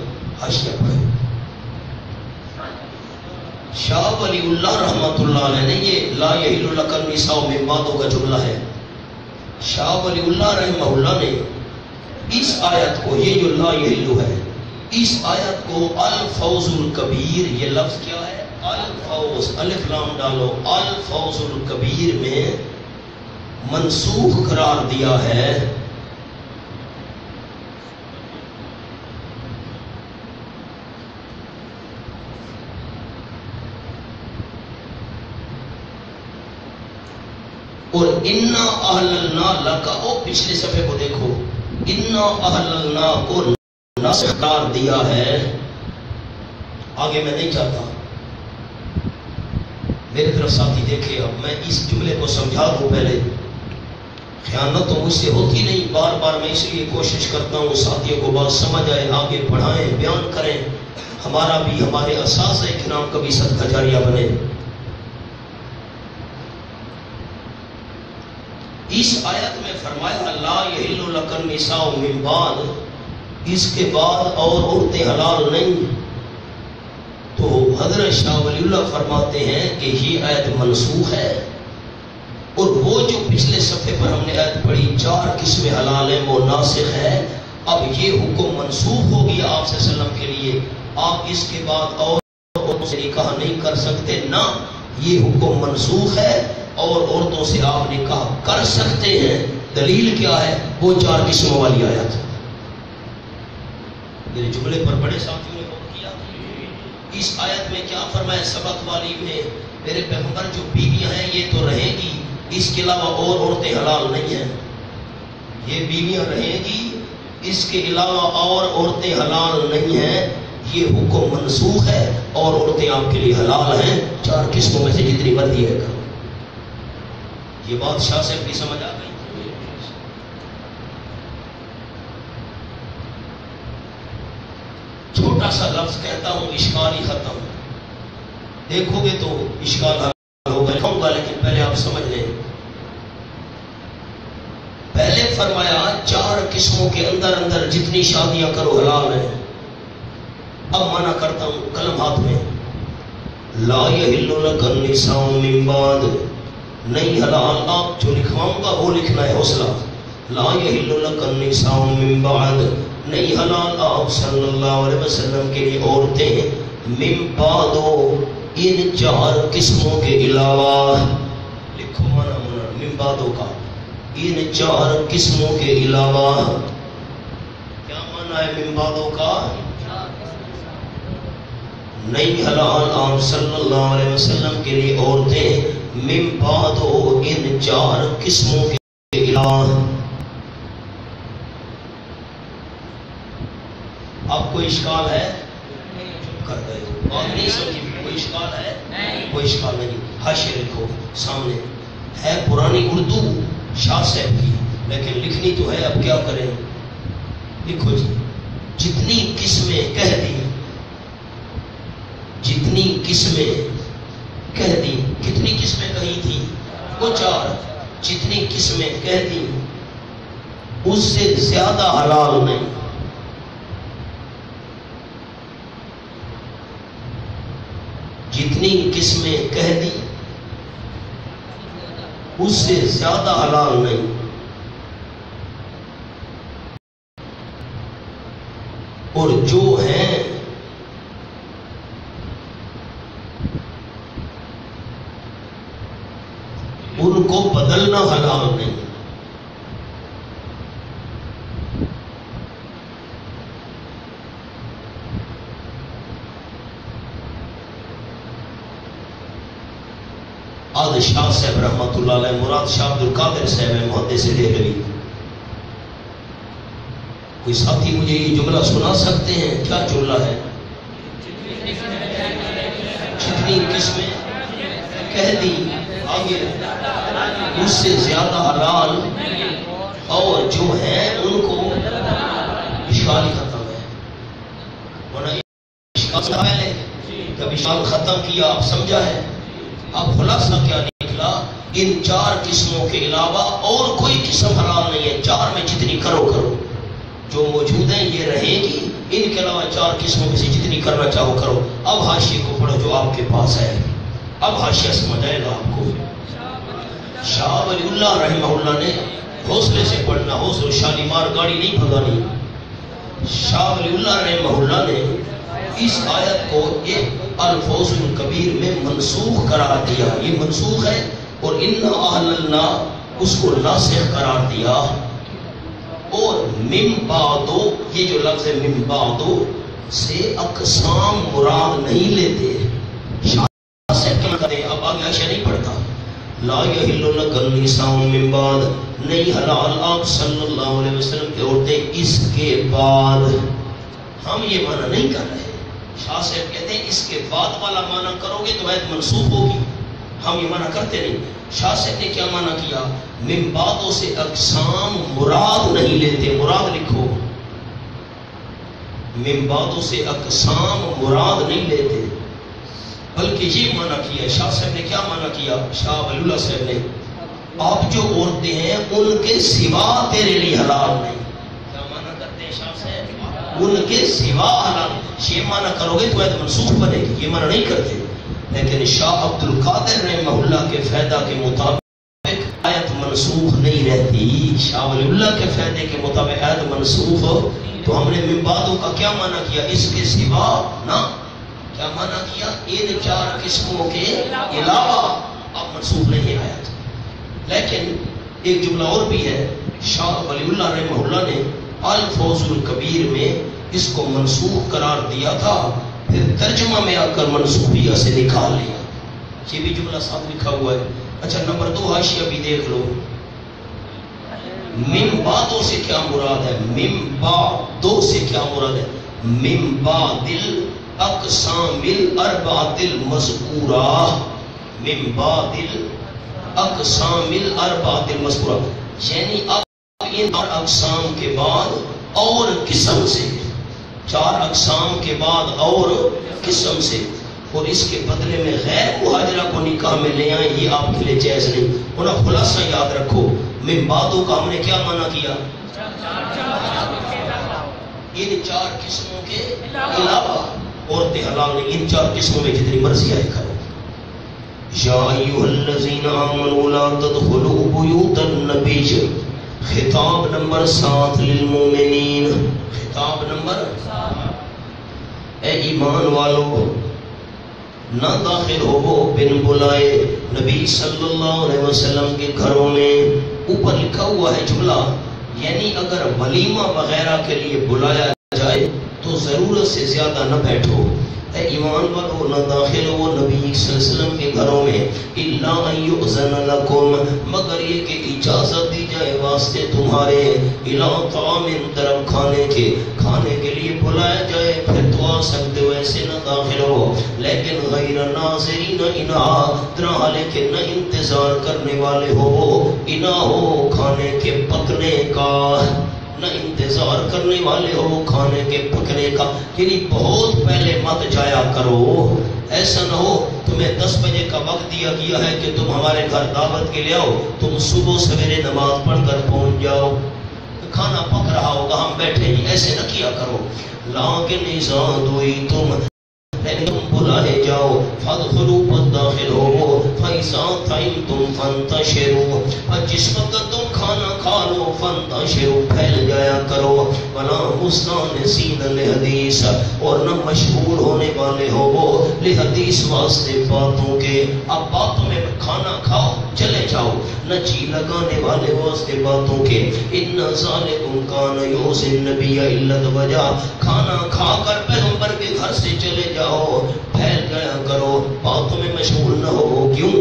[SPEAKER 1] حاشیہ پڑھیں. شاہ ولی اللہ رحمۃ اللہ علیہ نے یہ لا یحل لک النساء من بعد کا جملہ ہے، شاہ ولی اللہ رحمہ اللہ نے اس آیت کو، یہ جو لا یحل ہے، اس آیت کو الفوز الکبیر، یہ لفظ کیا ہے؟ الفوز، الف لام ڈالو، الفوز الکبیر میں منسوخ قرار دیا ہے. اور انا احللنا لک، او پچھلے صفحے کو دیکھو، انا احللنا کو ناسخ قرار دیا ہے. آگے میں نہیں چاہتا، میری طرف ساتھی دیکھے. اب میں اس جملے کو سمجھا دوں پہلے، خیانت تو مجھ سے ہوتی نہیں، بار بار میں اس لیے کوشش کرتا ہوں ساتھیوں کو بات سمجھ آئے، آگے پڑھائیں، بیان کریں، ہمارا بھی ہمارے اساتذہ کرام کا بھی صدقہ جاریہ بنے. اس آیت میں فرمایا لا یحل لک النساء من بعد، اس کے بعد اور عورتیں حلال نہیں. تو حضرت شاہ ولی اللہ فرماتے ہیں کہ یہ آیت منسوخ ہے، اور وہ جو پچھلے صفحے پر ہم نے آیت پڑھی 4 قسمیں حلال ہیں وہ ناسخ ہے. اب یہ حکم منسوخ ہو گیا آپ صلی اللہ علیہ وسلم کے لیے، آپ اس کے بعد اور عورتوں سے نکاح نہیں کر سکتے، نہ یہ حکم منسوخ ہے اور عورتوں سے آپ نکاح کر سکتے ہیں. دلیل کیا ہے؟ وہ 4 قسموں والی آیت. میرے جملے پر بڑے ساتھیوں نے غور کیا. اس آیت میں کیا فرمایا؟ سبق والی میں میرے پیغمبر جو بیویاں ہیں یہ تو رہیں گی، اس کے علاوہ اور عورتیں حلال نہیں ہیں. یہ بیویاں رہیں گی، اس کے علاوہ اور عورتیں حلال نہیں ہیں. یہ حکم منسوخ ہے اور عورتیں آپ کے لیے حلال ہیں 4 قسموں میں سے جتنی مرضی ہے. یہ بات شاہ سے بھی سمجھ آ گئی. چھوٹا سا لفظ کہتا ہوں، اشکال ہی ختم. دیکھو گے تو اشکال حل ہوگا، کہوں گا لیکن پہلے آپ سمجھ لیں. پہلے فرمایا 4 قسموں کے اندر اندر جتنی شادیاں کرو حلال ہیں. اب منع کرتا ہوں، قلم ہاتھ میں، لا یحل لک النساء من بعد، نہیں حلال. آپ جو لکھواؤں گا وہ لکھنا ہے، حوصلہ. لا یحل لک النساء من بعد، نہیں حلال آپ صلی اللہ علیہ وسلم کے لیے عورتیں من بعد ان 4 قسموں کے علاوہ، لکھو مانا من بعد کا، ان 4 قسموں کے علاوہ. کیا مانا ہے من بعد کا؟ نہیں حلال آپ صلی اللہ علیہ وسلم کے لیے عورتیں من بعد ان 4 قسموں کے علاوہ. آپ کو اشکال ہے؟ کر گئے بات نہیں سمجھی. کوئی اشکال ہے؟ کوئی اشکال نہیں. حاشیہ لکھو سامنے. ہے پرانی اردو شاہ صاحب کی، لیکن لکھنی تو ہے، اب کیا کریں. لکھو جی. جتنی قسمیں کہہ دی، جتنی قسمیں کہہ دی. کتنی قسمیں کہی تھی؟ وہ 4. جتنی قسمیں کہہ دی اس سے زیادہ حلال نہیں. جتنی قسمیں کہہ دی اس سے زیادہ حلال نہیں. اور جو ہیں ان کو بدلنا حلال نہیں. آج شاہ صاحب رحمۃ اللہ علیہ، مراد شاہ عبد القادر صاحب ہے، محدث دہلوی. کوئی ساتھی مجھے یہ جملہ سنا سکتے ہیں؟ کیا جملہ ہے؟ جتنی قسمیں کہہ دی آگے اس سے زیادہ حلال، اور جو ہیں ان کو اشکال ختم ہے. ورنہ اشکال پہلے جب اشکال ختم کیا آپ سمجھا ہے. اب خلاصہ کیا نکلا؟ ان 4 قسموں کے علاوہ اور کوئی قسم حلال نہیں ہے. 4 میں جتنی کرو کرو، جو موجود ہیں یہ رہے گی. ان کے علاوہ 4 قسموں میں سے جتنی کرنا چاہو کرو. اب حاشیے کو پڑھو جو آپ کے پاس ہے. اب حاشیہ سمجھ آئے گا آپ کو. شاہ ولی اللہ رحمہ اللہ نے حوصلے سے پڑھنا، حوصلے شالیمار گاڑی نہیں بھگانی. شاہ ولی اللہ رحمہ اللہ نے اس آیت کو ایک الفوز الکبیر میں منسوخ قرار دیا. یہ منسوخ ہے. اور اِنَّا أَحْلَلْنَا اس کو ناسخ قرار دیا. اور من بعدو، یہ جو لفظ ہے من بعدو سے اقسام مراد نہیں لیتے. شاہ سے کیا کہتے ہیں؟ اب آگے عائشہ نہیں پڑھتا. لا یحل لک النساء من بعد، نہیں حلال آپ صلی اللہ علیہ وسلم کے عورتیں اس کے بعد. ہم یہ معنی نہیں کر رہے. شاہ صاحب کہتے ہیں اس کے بعد والا معنی کرو گے تو آیت منسوخ ہوگی. ہم یہ معنی کرتے نہیں. شاہ صاحب نے کیا معنی کیا؟ من بعدوں سے اقسام مراد نہیں لیتے. مراد لکھو. من بعدوں سے اقسام مراد نہیں لیتے، بلکہ یہ معنی کیا. شاہ صاحب نے کیا معنی کیا؟ شاہ ولی اللہ صاحب نے، آپ جو عورتیں ہیں ان کے سوا تیرے لیے حلال نہیں. کیا معنی کرتے ہیں شاہ صاحب؟ ان کے سوا حلال. یہ معنی کرو گے تو آیت منسوخ بنے گی. یہ معنی نہیں کرتے. لیکن شاہ عبد القادر رحمہ اللہ کے فائدہ کے مطابق آیت منسوخ نہیں رہتی. شاہ ولی اللہ کے فائدے کے مطابق آیت منسوخ. تو ہم نے من بعدوں کا کیا معنی کیا؟ اس کے سوا نہ. کیا معنی کیا؟ ان 4 قسموں کے علاوہ. اب منسوخ نہیں ہے آیت. لیکن ایک جملہ اور بھی ہے. شاہ ولی اللہ رحمہ اللہ نے الفوز الکبیر میں اس کو منسوخ قرار دیا تھا، پھر ترجمہ میں آ کر منسوخیہ سے نکال لیا. یہ بھی جملہ ساتھ لکھا ہوا ہے. اچھا نمبر 2 حاشیہ بھی دیکھ لو. من بعدوں سے کیا مراد ہے؟ من بعدوں سے کیا مراد ہے؟ من بعد الاقسام الاربعۃ المذکورہ. من بعد الاقسام الاربعۃ المذکورہ، یعنی اب ان 4 اقسام کے بعد اور قسم سے. 4 اقسام کے بعد اور قسم سے. اور اس کے بدلے میں غیر مہاجرہ کو نکاح میں لے آئیں، یہ آپ کے لیے جائز نہیں. انہیں خلاصہ یاد رکھو. من بعدوں کا ہم نے کیا معنی کیا؟ ان 4 قسموں کے علاوہ عورتیں حلال نہیں. ان 4 قسموں میں جتنی مرضی آئے کرو. یا ایھا الذین آمنوا لا تدخلوا بیوت النبی خطاب نمبر 7 للمومنین، خطاب نمبر 7، اے ایمان والو نہ داخل ہو بن بلائے نبی صلی اللہ علیہ وسلم کے گھروں میں۔ اوپر لکھا ہوا ہے جملہ، یعنی اگر ولیمہ وغیرہ کے لیے بلایا جائے تو ضرورت سے زیادہ نہ بیٹھو۔ اے ایمان والو نہ داخل ہو نبی صلی اللہ علیہ وسلم کے گھروں میں الا ان یؤذن لکم، مگر یہ کہ اجازت دی جائے واسطے تمہارے، الی طعام، طرف کھانے کے لیے بلایا جائے پھر تو آ سکتے ہو، ایسے نہ داخل ہو۔ لیکن غیر ناظرین انہا، طرح لیکن نہ انتظار کرنے والے ہو، انہا ہو کھانے کے پکنے کا، نہ انتظار کرنے والے ہو کھانے کے پکنے کا، یعنی بہت پہلے مت جایا کرو۔ ایسا نہ ہو تمہیں 10 بجے کا وقت دیا گیا ہے کہ تم ہمارے گھر دعوت کے لے آؤ، تم صبح سویرے نماز پڑھ کر پہنچ جاؤ، کھانا پک رہا ہوگا ہم بیٹھے ہی، ایسے نہ کیا کرو۔ لیکن اذا دعیتم، لیکن تم بلائے جاؤ، فادخلوا پس داخل ہو، فاذا طعمتم فانتشروا، اور جس وقت تم کھانا کھا لو، فانتشروا پھیل جایا کرو، ولا مستانسین لحدیث، اور نہ مشغول ہونے والے ہو وہ لحدیث واسطے باتوں کے۔ اب باتوں میں کھانا کھاؤ چلے جاؤ، نہ جی لگانے والے واسطے باتوں کے۔ ان ذالکم کان یؤذی النبی الا الوجہ، کھانا کھا کر پیغمبر کے گھر سے چلے جاؤ، پھیل جایا کرو، باتوں میں مشغول نہ ہو۔ کیوں؟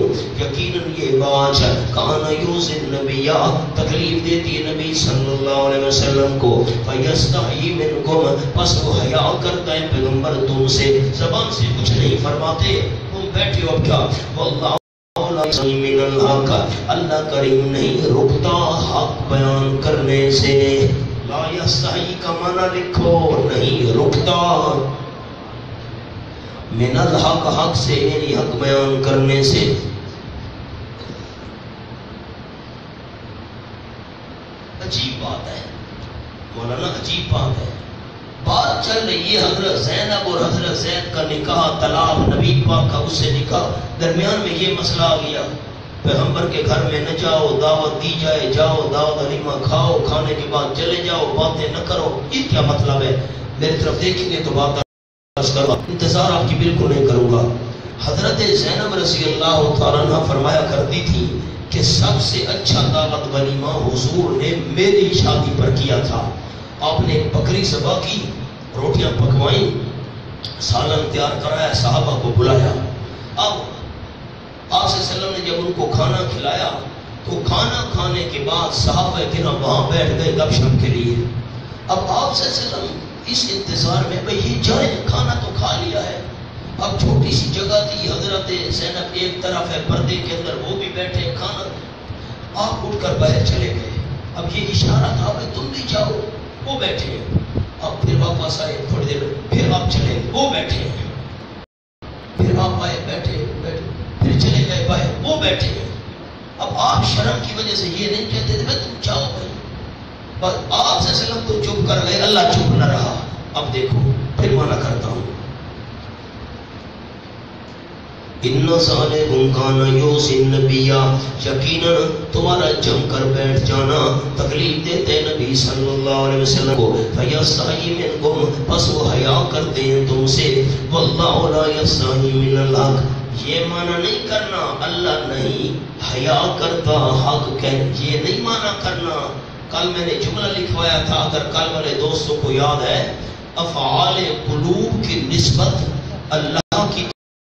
[SPEAKER 1] یقیناً یہ بات کان یؤذی النبی، تکلیف دیتی ہے نبی صلی اللہ علیہ وسلم کو، فیستحیی منکم، پس وہ حیا کرتا ہے پیغمبر تم سے، زبان سے کچھ نہیں فرماتے، تم بیٹھے ہو اب کیا۔ واللہ من الحق، اللہ کریم نہیں رکتا حق بیان کرنے سے۔ لا یستحیی کا معنی لکھو، نہیں رکتا، من الحق، حق سے یعنی حق بیان کرنے سے۔ عجیب بات ہے مولانا، عجیب بات ہے۔ بات چل رہی ہے حضرت زینب اور حضرت زید کا نکاح، طلاق نبی پاک کا اس سے نکاح، درمیان میں یہ مسئلہ آ گیا، پیغمبر کے گھر میں نہ جاؤ، دعوت دی جائے جاؤ، دعوت علیمہ کھاؤ، کھانے کے بعد چلے جاؤ، باتیں نہ کرو، یہ کیا مطلب ہے؟ میری طرف دیکھیں گے تو بات انتظار آپ کی بالکل نہیں کروں گا۔ حضرت زینب رضی اللہ تعالیٰ عنہ فرمایا کرتی تھی کہ سب سے اچھا دعوت ولیمہ حضور نے میری شادی پر کیا تھا۔ آپ نے بکری ذبح کی، روٹیاں پکوائیں، سالن تیار کرایا، صحابہ کو بلایا۔ اب آپ صلی اللہ علیہ وسلم نے جب ان کو کھانا کھلایا تو کھانا کھانے کے بعد صحابہ کرام وہاں بیٹھ گئے گپ شپ کے لیے۔ اب آپ صلی اللہ علیہ وسلم اس انتظار میں بھئی یہ جائیں، کھانا تو کھا لیا ہے، اب چھوٹی سی جگہ تھی، حضرت زینب ایک طرف ہے پردے کے اندر، وہ بھی بیٹھے کھانا، آپ اٹھ کر باہر چلے گئے۔ اب یہ اشارہ تھا کہ تم بھی جاؤ، وہ بیٹھے ہیں، اب پھر واپس آئے تھوڑی دیر، پھر آپ چلے، وہ بیٹھے ہیں، پھر آپ آئے بیٹھے، پھر چلے گئے باہر، وہ بیٹھے ہیں۔ اب آپ شرم کی وجہ سے یہ نہیں کہتے تھے تم جاؤ بھائی، بس آپ سے وسلم تو چپ کر گئے، اللہ چپ نہ رہا۔ اب دیکھو پھر مانا کرتا ہوں، ان ذالکم کان یؤذی النبی، یقیناً تمہارا جم کر بیٹھ جانا تکلیف دیتے نبی صلی اللہ علیہ وسلم کو، فیستحیی منکم، پس وہ حیا کرتے ہیں تم سے، واللہ لا یستحیی من الحق، یہ مانا نہیں کرنا اللہ نہیں حیا کرتا حق کہ، یہ نہیں مانا کرنا۔ کل میں نے جملہ لکھوایا تھا، اگر کل والے دوستوں کو یاد ہے، افعال قلوب کی نسبت اللہ کی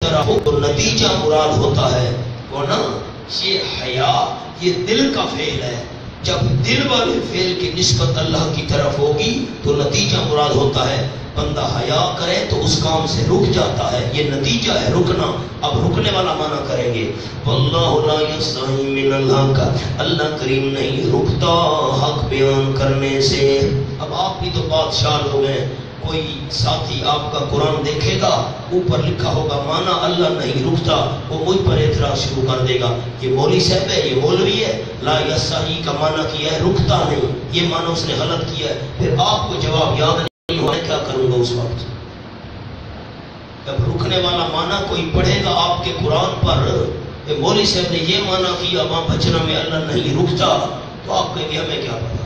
[SPEAKER 1] طرف تو نتیجہ مراد ہوتا ہے، ورنہ یہ حیا یہ دل کا فعل ہے، جب دل والے فعل کی نسبت اللہ کی طرف ہوگی تو نتیجہ مراد ہوتا ہے۔ بندہ حیا کرے تو اس کام سے رک جاتا ہے، یہ نتیجہ ہے رکنا۔ اب رکنے والا معنی کریں گے، واللہ لا یستحیی من الحق، اللہ کریم نہیں رکتا حق بیان کرنے سے۔ اب آپ بھی تو بادشاہ لوگ ہیں، کوئی ساتھی آپ کا قرآن دیکھے گا، اوپر لکھا ہوگا مانا اللہ نہیں رکتا، وہ مجھ پر اعتراض شروع کر دے گا، یہ مولوی صاحب ہے، یہ مولوی ہے، لا یستحیی کا مانا کیا ہے رکتا نہیں، یہ مانا اس نے غلط کیا ہے۔ پھر آپ کو جواب یاد نہیں ہوا، کیا کروں گا اس وقت؟ جب رکنے والا مانا کوئی پڑھے گا آپ کے قرآن پر، مولوی صاحب نے یہ مانا کیا وہاں بچنا میں اللہ نہیں رکتا، تو آپ کہیں گے ہمیں کیا پتا،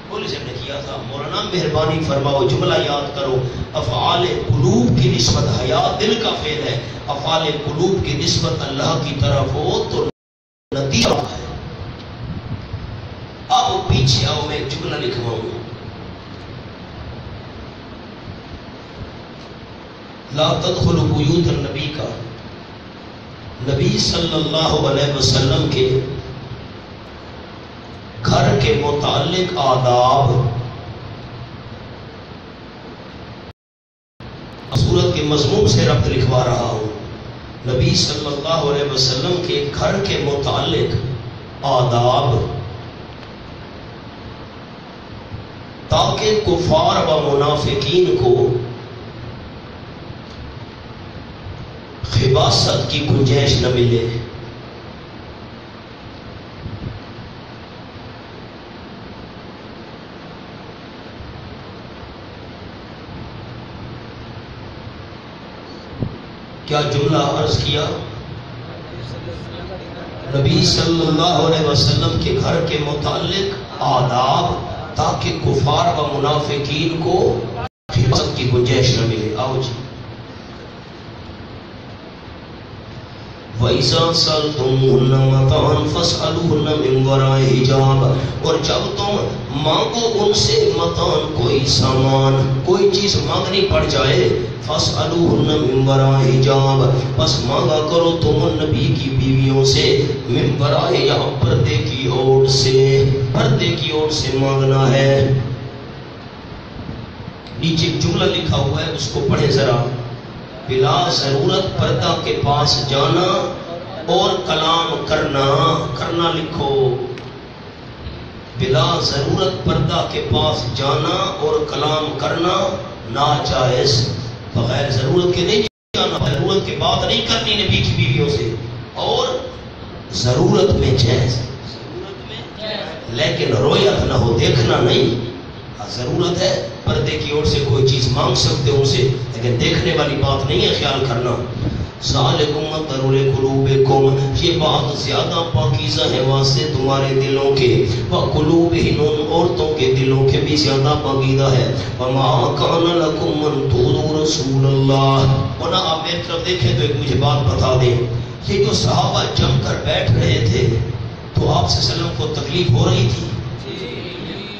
[SPEAKER 1] پولیس نے کیا تھا۔ مولانا مہربانی فرماؤ، جملہ یاد کرو، افعال قلوب کی نسبت حیا دل کا فعل ہے، افعال قلوب کی نسبت اللہ کی طرف ہو تو نتیجہ ہے۔ اب پیچھے آؤ، میں ایک جملہ لکھواؤں، لا تدخلوا بیوت النبی کا، نبی صلی اللہ علیہ وسلم کے گھر کے متعلق آداب سورت کے مضمون سے ربط لکھوا رہا ہوں۔ نبی صلی اللہ علیہ وسلم کے گھر کے متعلق آداب، تاکہ کفار و منافقین کو خباثت کی گنجائش نہ ملے۔ کیا جملہ عرض کیا؟ نبی صلی اللہ علیہ وسلم کے گھر کے متعلق آداب، تاکہ کفار و منافقین کو خباثت کی گنجائش نہ ملے۔ آؤ جی، وَإِذَا سَأَلْتُمُوهُنَّ مَتَاعًا فَاسْأَلُوهُنَّ مِنْ وَرَاءِ حِجَابٍ، اور جب تم مانگو ان سے متاعًا کوئی سامان، کوئی چیز مانگنی پڑ جائے، فَاسْأَلُوهُنَّ مِنْ وَرَاءِ حِجَابٍ، بس مانگا کرو تم نبی کی بیویوں سے، مِنْ وَرَاءِ، یہاں پردے کی اوٹ سے، پردے کی اوٹ سے مانگنا ہے۔ نیچے ایک جملہ لکھا ہوا ہے، اس کو پڑھیں ذرا، بلا ضرورت پردہ کے پاس جانا اور کلام کرنا، کرنا لکھو، بلا ضرورت پردہ کے پاس جانا اور کلام کرنا ناجائز، بغیر ضرورت کے نہیں جانا، ضرورت کے بات نہیں کرنی نبی کی بیویوں سے، اور ضرورت میں جائز، لیکن رویت نہ ہو، دیکھنا نہیں۔ ضرورت ہے پردے کی اوٹ سے کوئی چیز مانگ سکتے ہو ان سے، لیکن دیکھنے والی بات نہیں ہے، خیال کرنا۔ ذالکم اطہر لقلوبکم، یہ بات زیادہ پاکیزہ ہے واسطے تمہارے دلوں کے، وقلوبہن، ان عورتوں کے دلوں کے بھی زیادہ پاکیزہ ہے۔ وما کان لکم ان تؤذوا رسول اللہ، اور آپ میری طرف دیکھیں تو ایک مجھے بات بتا دیں، یہ جو صحابہ جم کر بیٹھ رہے تھے تو آپ صلی اللہ علیہ وسلم کو تکلیف ہو رہی تھی؟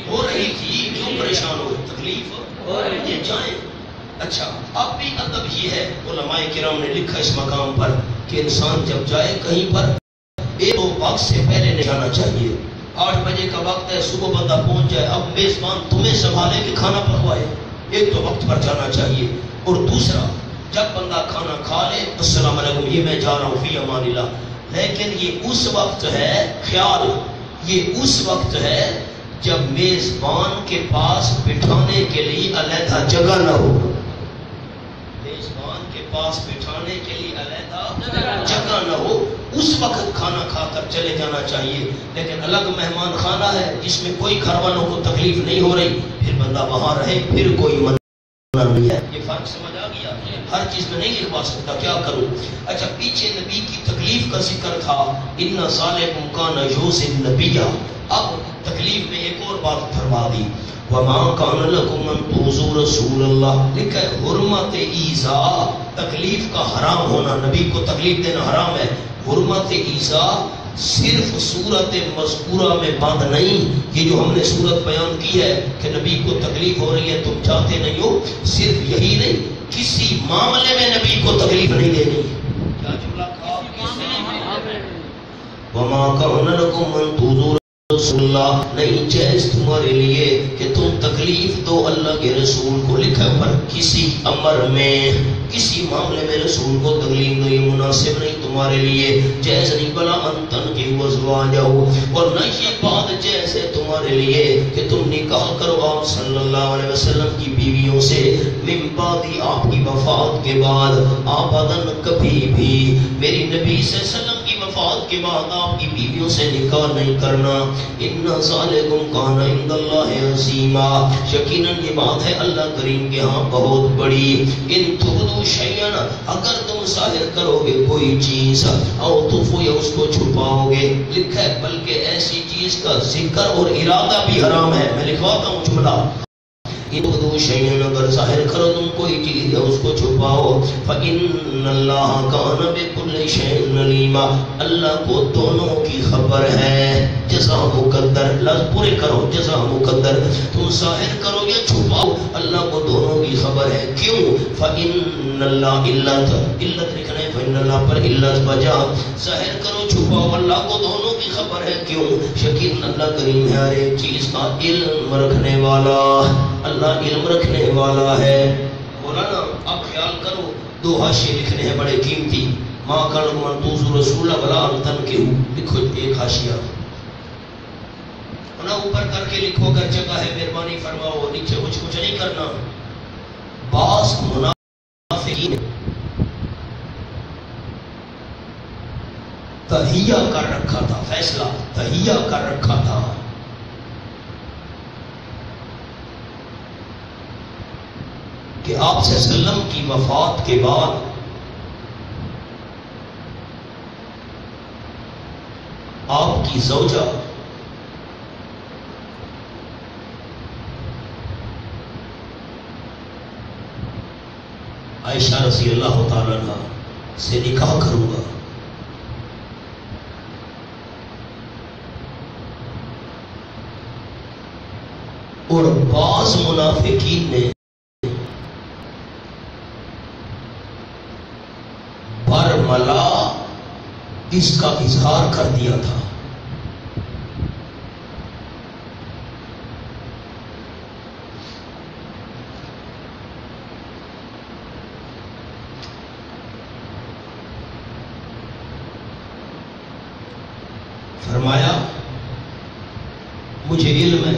[SPEAKER 1] ہو رہی تھی، کیوں پریشان ہو؟ تکلیف ہو رہی ہے، جائیں۔ اچھا، اب بھی ادب یہ ہے، علماء کرام نے لکھا اس مقام پر کہ انسان جب جائے کہیں پر ایک دو وقت سے پہلے نہیں جانا چاہیے۔ 8 بجے کا وقت ہے، صبح بندہ پہنچ جائے، اب میزبان تمہیں سنبھالے کہ کھانا پکوائے، ایک تو وقت پر جانا چاہیے۔ اور دوسرا، جب بندہ کھانا کھا لے، السلام علیکم، یہ میں جا رہا ہوں فی امان اللہ، لیکن یہ اس وقت ہے، خیال، یہ اس وقت ہے جب میزبان کے پاس بٹھانے کے لیے علیحدہ جگہ نہ ہو، میزبان کے پاس بٹھانے کے لیے علیحدہ جگہ نہ ہو، اس وقت کھانا کھا کر چلے جانا چاہیے۔ لیکن الگ مہمان خانہ ہے جس میں کوئی گھر والوں کو تکلیف نہیں ہو رہی، پھر بندہ وہاں رہے، پھر کوئی منع نہیں ہے۔ یہ فرق سمجھ آ گیا؟ ہر چیز میں نہیں لکھوا سکتا، کیا کروں؟ اچھا، پیچھے نبی کی تکلیف کا ذکر تھا، ان ذالکم کان یؤذی النبی، اب تکلیف میں ایک اور بات فرما دی، وما کان لکم ان تؤذوا رسول اللہ، لکھا ہے حرمت ایذاء، تکلیف کا حرام ہونا، نبی کو تکلیف دینا حرام ہے۔ حرمت ایذاء صرف صورت مذکورہ میں بند نہیں، یہ جو ہم نے صورت بیان کی ہے کہ نبی کو تکلیف ہو رہی ہے تم چاہتے نہیں ہو، صرف یہی نہیں، کسی معاملے میں نبی کو تکلیف نہیں دینی۔ کیا جملہ کہا؟ وما کان لکم ان تؤذوا رسول اللہ، نہیں جائز تمہارے لیے کہ تم تکلیف دو اللہ کے رسول کو، لکھا پر کسی امر میں، کسی معاملے میں رسول کو تکلیف دو، یہ مناسب نہیں تمہارے لیے، جائز نہیں، بلا ان تنکحوا ازواجہ، اور نہ یہ بات جائز ہے تمہارے لیے کہ تم نکاح کرو آپ صلی اللہ علیہ وسلم کی بیویوں سے، من بعد، آپ کی وفات کے بعد، آباداً، کبھی بھی، میری نبی صلی اللہ علیہ وسلم کی وفات وفات کے بعد آپ کی بیویوں سے نکاح نہیں کرنا. ان ذالکم کان عند اللہ عظیما، یقیناً یہ بات ہے اللہ کریم کے ہاں بہت بڑی. ان تبدو شیئا، اگر تم ظاہر کرو گے کوئی چیز، او تخفوا یا اس کو چھپاؤ گے. لکھا ہے بلکہ ایسی چیز کا ذکر اور ارادہ بھی حرام ہے. میں لکھواتا ہوں جملہ، تبدو شیئا، اگر ظاہر کرو تم کوئی چیز یا اس کو چھپاؤ، فإن اللہ کان بکل شیء علیما، اللہ کو دونوں کی خبر ہے. جزا مقدر، لفظ پورے کرو، جزا مقدر. تم ظاہر کرو یا چھپاؤ اللہ کو دونوں کی خبر ہے. کیوں؟ فإن اللہ، علت لکھنا ہے، فإن اللہ پر علت وجہ. ظاہر کرو چھپاؤ اللہ کو دونوں کی خبر ہے. کیوں؟ یقین اللہ کریم ہے ہر ایک چیز کا علم رکھنے والا، اللہ علم رکھنے والا ہے. مولانا اب خیال کرو، دو حاشیے لکھنے ہیں بڑے قیمتی. ما کان من توزو رسول ولا انتن کے لکھو ایک حاشیہ نہ اوپر کر کے لکھو، اگر جگہ ہے مہربانی فرماؤ، نیچے کچھ نہیں کرنا. بعض منافقین تہیہ کر رکھا تھا، فیصلہ تہیہ کر رکھا تھا کہ آپ صلی اللہ علیہ وسلم کی وفات کے بعد آپ کی زوجہ عائشہ رضی اللہ تعالیٰ عنہ سے نکاح کروں گا. اور بعض منافقین نے برملا اس کا اظہار کر دیا تھا. فرمایا مجھے علم ہے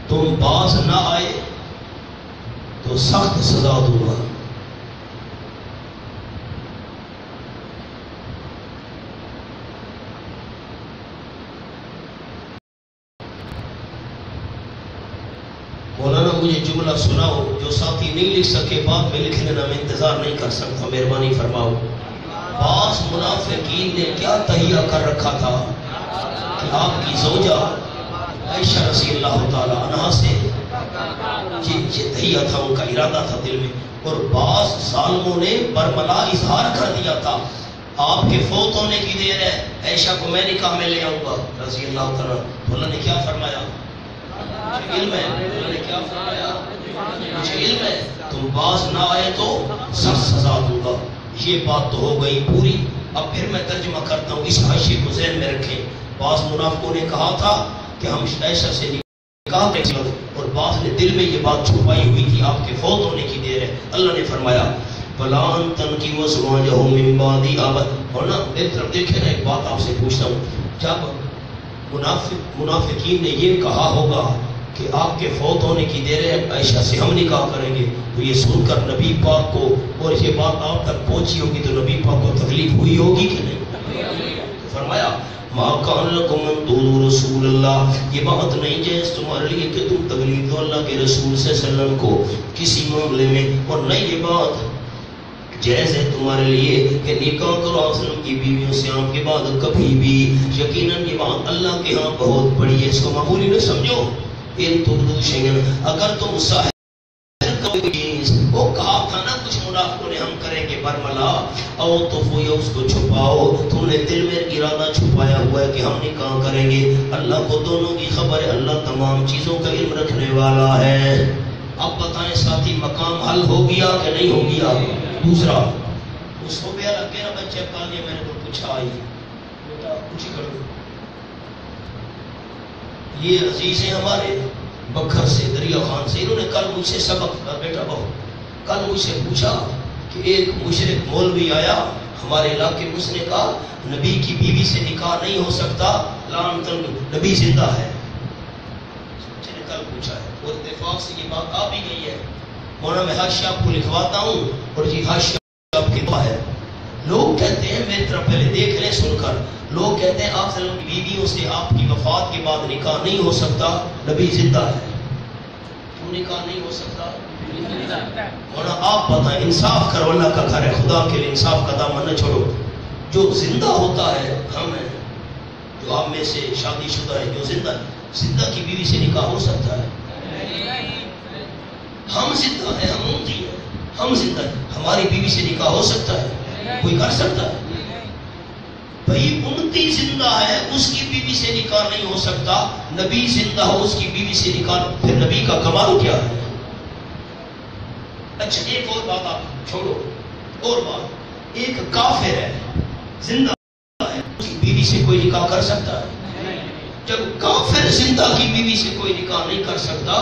[SPEAKER 1] تم باز نہ آئے تو سخت سزا دوں گا. مولانا مجھے جملہ سناؤ، جو ساتھی نہیں لکھ سکے بعد میں لکھ لینا، میں انتظار نہیں کر سکتا، مہربانی فرماؤ. بعض منافقین نے کیا تہیہ کر رکھا تھا کہ آپ کی زوجہ عائشہ رضی اللہ تعالی عنہا سے یہ تہیہ تھا، ان کا ارادہ تھا دل میں. اور بعض ظالموں نے برملا اظہار کر دیا تھا آپ کے فوت ہونے کی دیر ہے، عائشہ کو میں نکاح میں لے آؤں گا رضی اللہ تعالیٰ. تو اللہ نے کیا فرمایا؟ مجھے علم ہے. اللہ نے کیا فرمایا؟ مجھے علم ہے تم باز نہ آئے تو سخت سزا دوں گا. یہ بات تو ہو گئی پوری. اب پھر میں ترجمہ کرتا ہوں، اس حاشیے کو ذہن میں رکھیں. بعض منافقوں نے کہا تھا کہ ہم عائشہ سے نکاح کریں گے، اور بعض نے دل میں یہ بات چھپائی ہوئی تھی آپ کے فوت ہونے کی دیر ہے. اللہ نے فرمایا فلان تنکی وزواجہ من بعدی ابدا. اور نا میری طرف دیکھیں نا، ایک بات آپ سے پوچھتا ہوں، جب منافقین نے یہ کہا ہوگا کہ آپ کے فوت ہونے کی دیر ہے عائشہ سے ہم نکاح کریں گے، تو یہ سن کر نبی پاک کو اور یہ بات آپ تک پہنچی ہوگی تو نبی پاک کو تکلیف ہوئی ہوگی کہ نہیں؟ فرمایا ما کان لکم ان تؤذوا رسول اللہ، یہ بات نہیں جائز تمہارے لیے کہ تم تکلیف دو اللہ کے رسول صلی اللہ علیہ وسلم کو کسی معاملے میں، اور نہیں یہ بات جائز ہے تمہارے لیے کہ نکاح کرو آپ وسلم کی بیویوں سے آپ کے بعد کبھی بھی. یقیناً یہ بات اللہ کے ہاں بہت بڑی ہے، اس کو معمولی نہ سمجھو. ان تبدو شیئا، اگر تم ظاہر کوئی چیز، وہ کہا تھا نا کچھ منافقوں نے ہم کریں گے برملا، او تخفوا یا اس کو چھپاؤ. تم نے دل میں ارادہ چھپایا ہوا ہے کہ ہم نکاح کریں گے. اللہ کو دونوں کی خبر ہے، اللہ تمام چیزوں کا علم رکھنے والا ہے. اب بتائیں ساتھی، مقام حل ہو گیا کہ نہیں ہو گیا؟ دوسرا اس کو بھی الگ میرا بچہ کالیا میں نے تو پوچھا آئی بیٹا کچھ کرو. یہ عزیز ہیں ہمارے بکھر سے، دریا خان سے، انہوں نے کل مجھ سے سبق بیٹا بہت کل مجھ سے پوچھا کہ ایک مشرک مولوی آیا ہمارے علاقے میں، اس نے کہا نبی کی بیوی سے نکاح نہیں ہو سکتا، لعنتن نبی زندہ ہے. بچے نے کل پوچھا ہے اور اتفاق سے یہ بات آ بھی گئی ہے. مولانا میں حاشیہ آپ کو لکھواتا ہوں، اور جی حاشیہ آپ کی دعا ہے. لوگ کہتے ہیں، میری طرف پہلے دیکھ لیں سن کر، لوگ کہتے ہیں آپ صلی اللہ علیہ وسلم کی بیویوں سے آپ کی وفات کے بعد نکاح نہیں ہو سکتا، نبی زندہ ہے. کیوں نکاح نہیں ہو سکتا؟ مولانا آپ بتائیں، انصاف کرو، اللہ کا گھر ہے، خدا کے لیے انصاف کا دامن نہ چھوڑو. جو زندہ ہوتا ہے ہم ہیں، جو آپ میں سے شادی شدہ ہے، جو زندہ کی بیوی سے نکاح ہو سکتا ہے؟ ہم زندہ ہیں، ہم اونتی ہیں، ہم زندہ ہیں، ہماری بیوی سے نکاح ہو سکتا ہے؟ کوئی کر سکتا ہے؟ بھئی اونتی زندہ ہے، اس کی بیوی سے نکاح نہیں ہو سکتا. نبی زندہ ہو، اس کی بیوی سے نکاح، پھر نبی کا کمال کیا ہے؟ اچھا ایک اور بات آپ چھوڑو، اور بات، ایک کافر ہے، زندہ ہے، اس کی بیوی سے کوئی نکاح کر سکتا ہے؟ جب کافر زندہ کی بیوی سے کوئی نکاح نہیں کر سکتا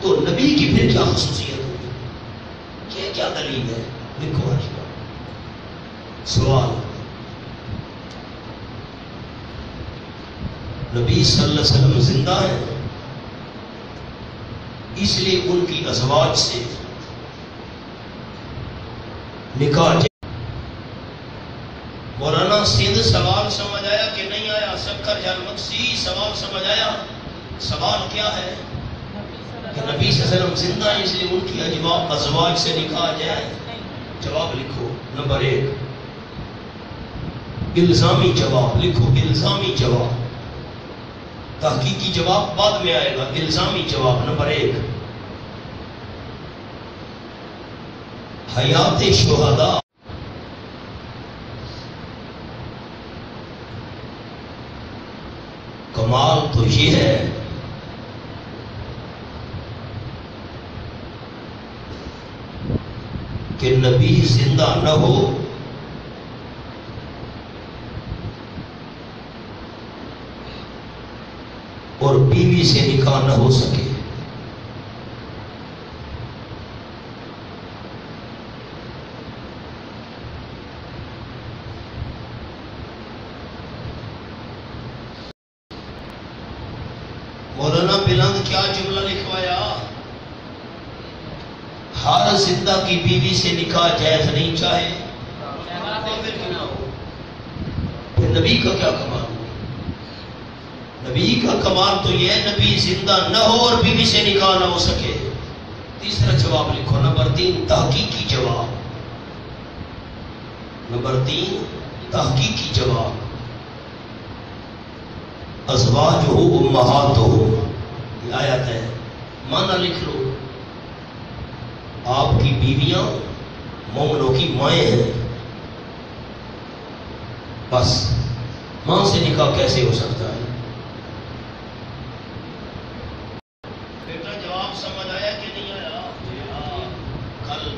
[SPEAKER 1] تو نبی کی پھر کیا خصوصیت ہوگی؟ یہ کیا دلیل ہے؟ لکھو سوال. نبی صلی اللہ علیہ وسلم زندہ ہیں، اس لیے ان کی ازواج سے نکاح. مولانا سندھ سوال سمجھ آیا کہ نہیں آیا؟ سکر جان مکسی سوال سمجھ آیا؟ سوال کیا ہے کہ نبی صلی اللہ علیہ وسلم زندہ ہیں، اس لیے ان کی ازواج سے نکاح جائے. جواب لکھو. نمبر 1 الزامی جواب لکھو، الزامی جواب. تحقیقی جواب بعد میں آئے گا. الزامی جواب نمبر 1، حیات شہداء کمال تو یہ ہے کہ نبی زندہ نہ ہو اور بیوی سے نکاح نہ ہو سکے. مولانا بلند کیا جملہ لکھوایا؟ ہر زندہ کی بیوی سے نکاح جائز نہیں چاہے پھر نبی کا کیا کمال؟ نبی کا کمال تو یہ ہے نبی زندہ نہ ہو اور بیوی سے نکاح نہ ہو سکے. تیسرا جواب لکھو. نمبر 3 تحقیقی جواب. نمبر 3 تحقیقی جواب. ازواج ہو امہات ہو، یہ آیت ہے، معنی لکھ لو. آپ کی بیویاں مومنوں کی مائیں ہیں. بس ماں سے نکاح کیسے ہو سکتا ہے؟ بیٹا جواب سمجھ آیا کہ نہیں آیا؟ کل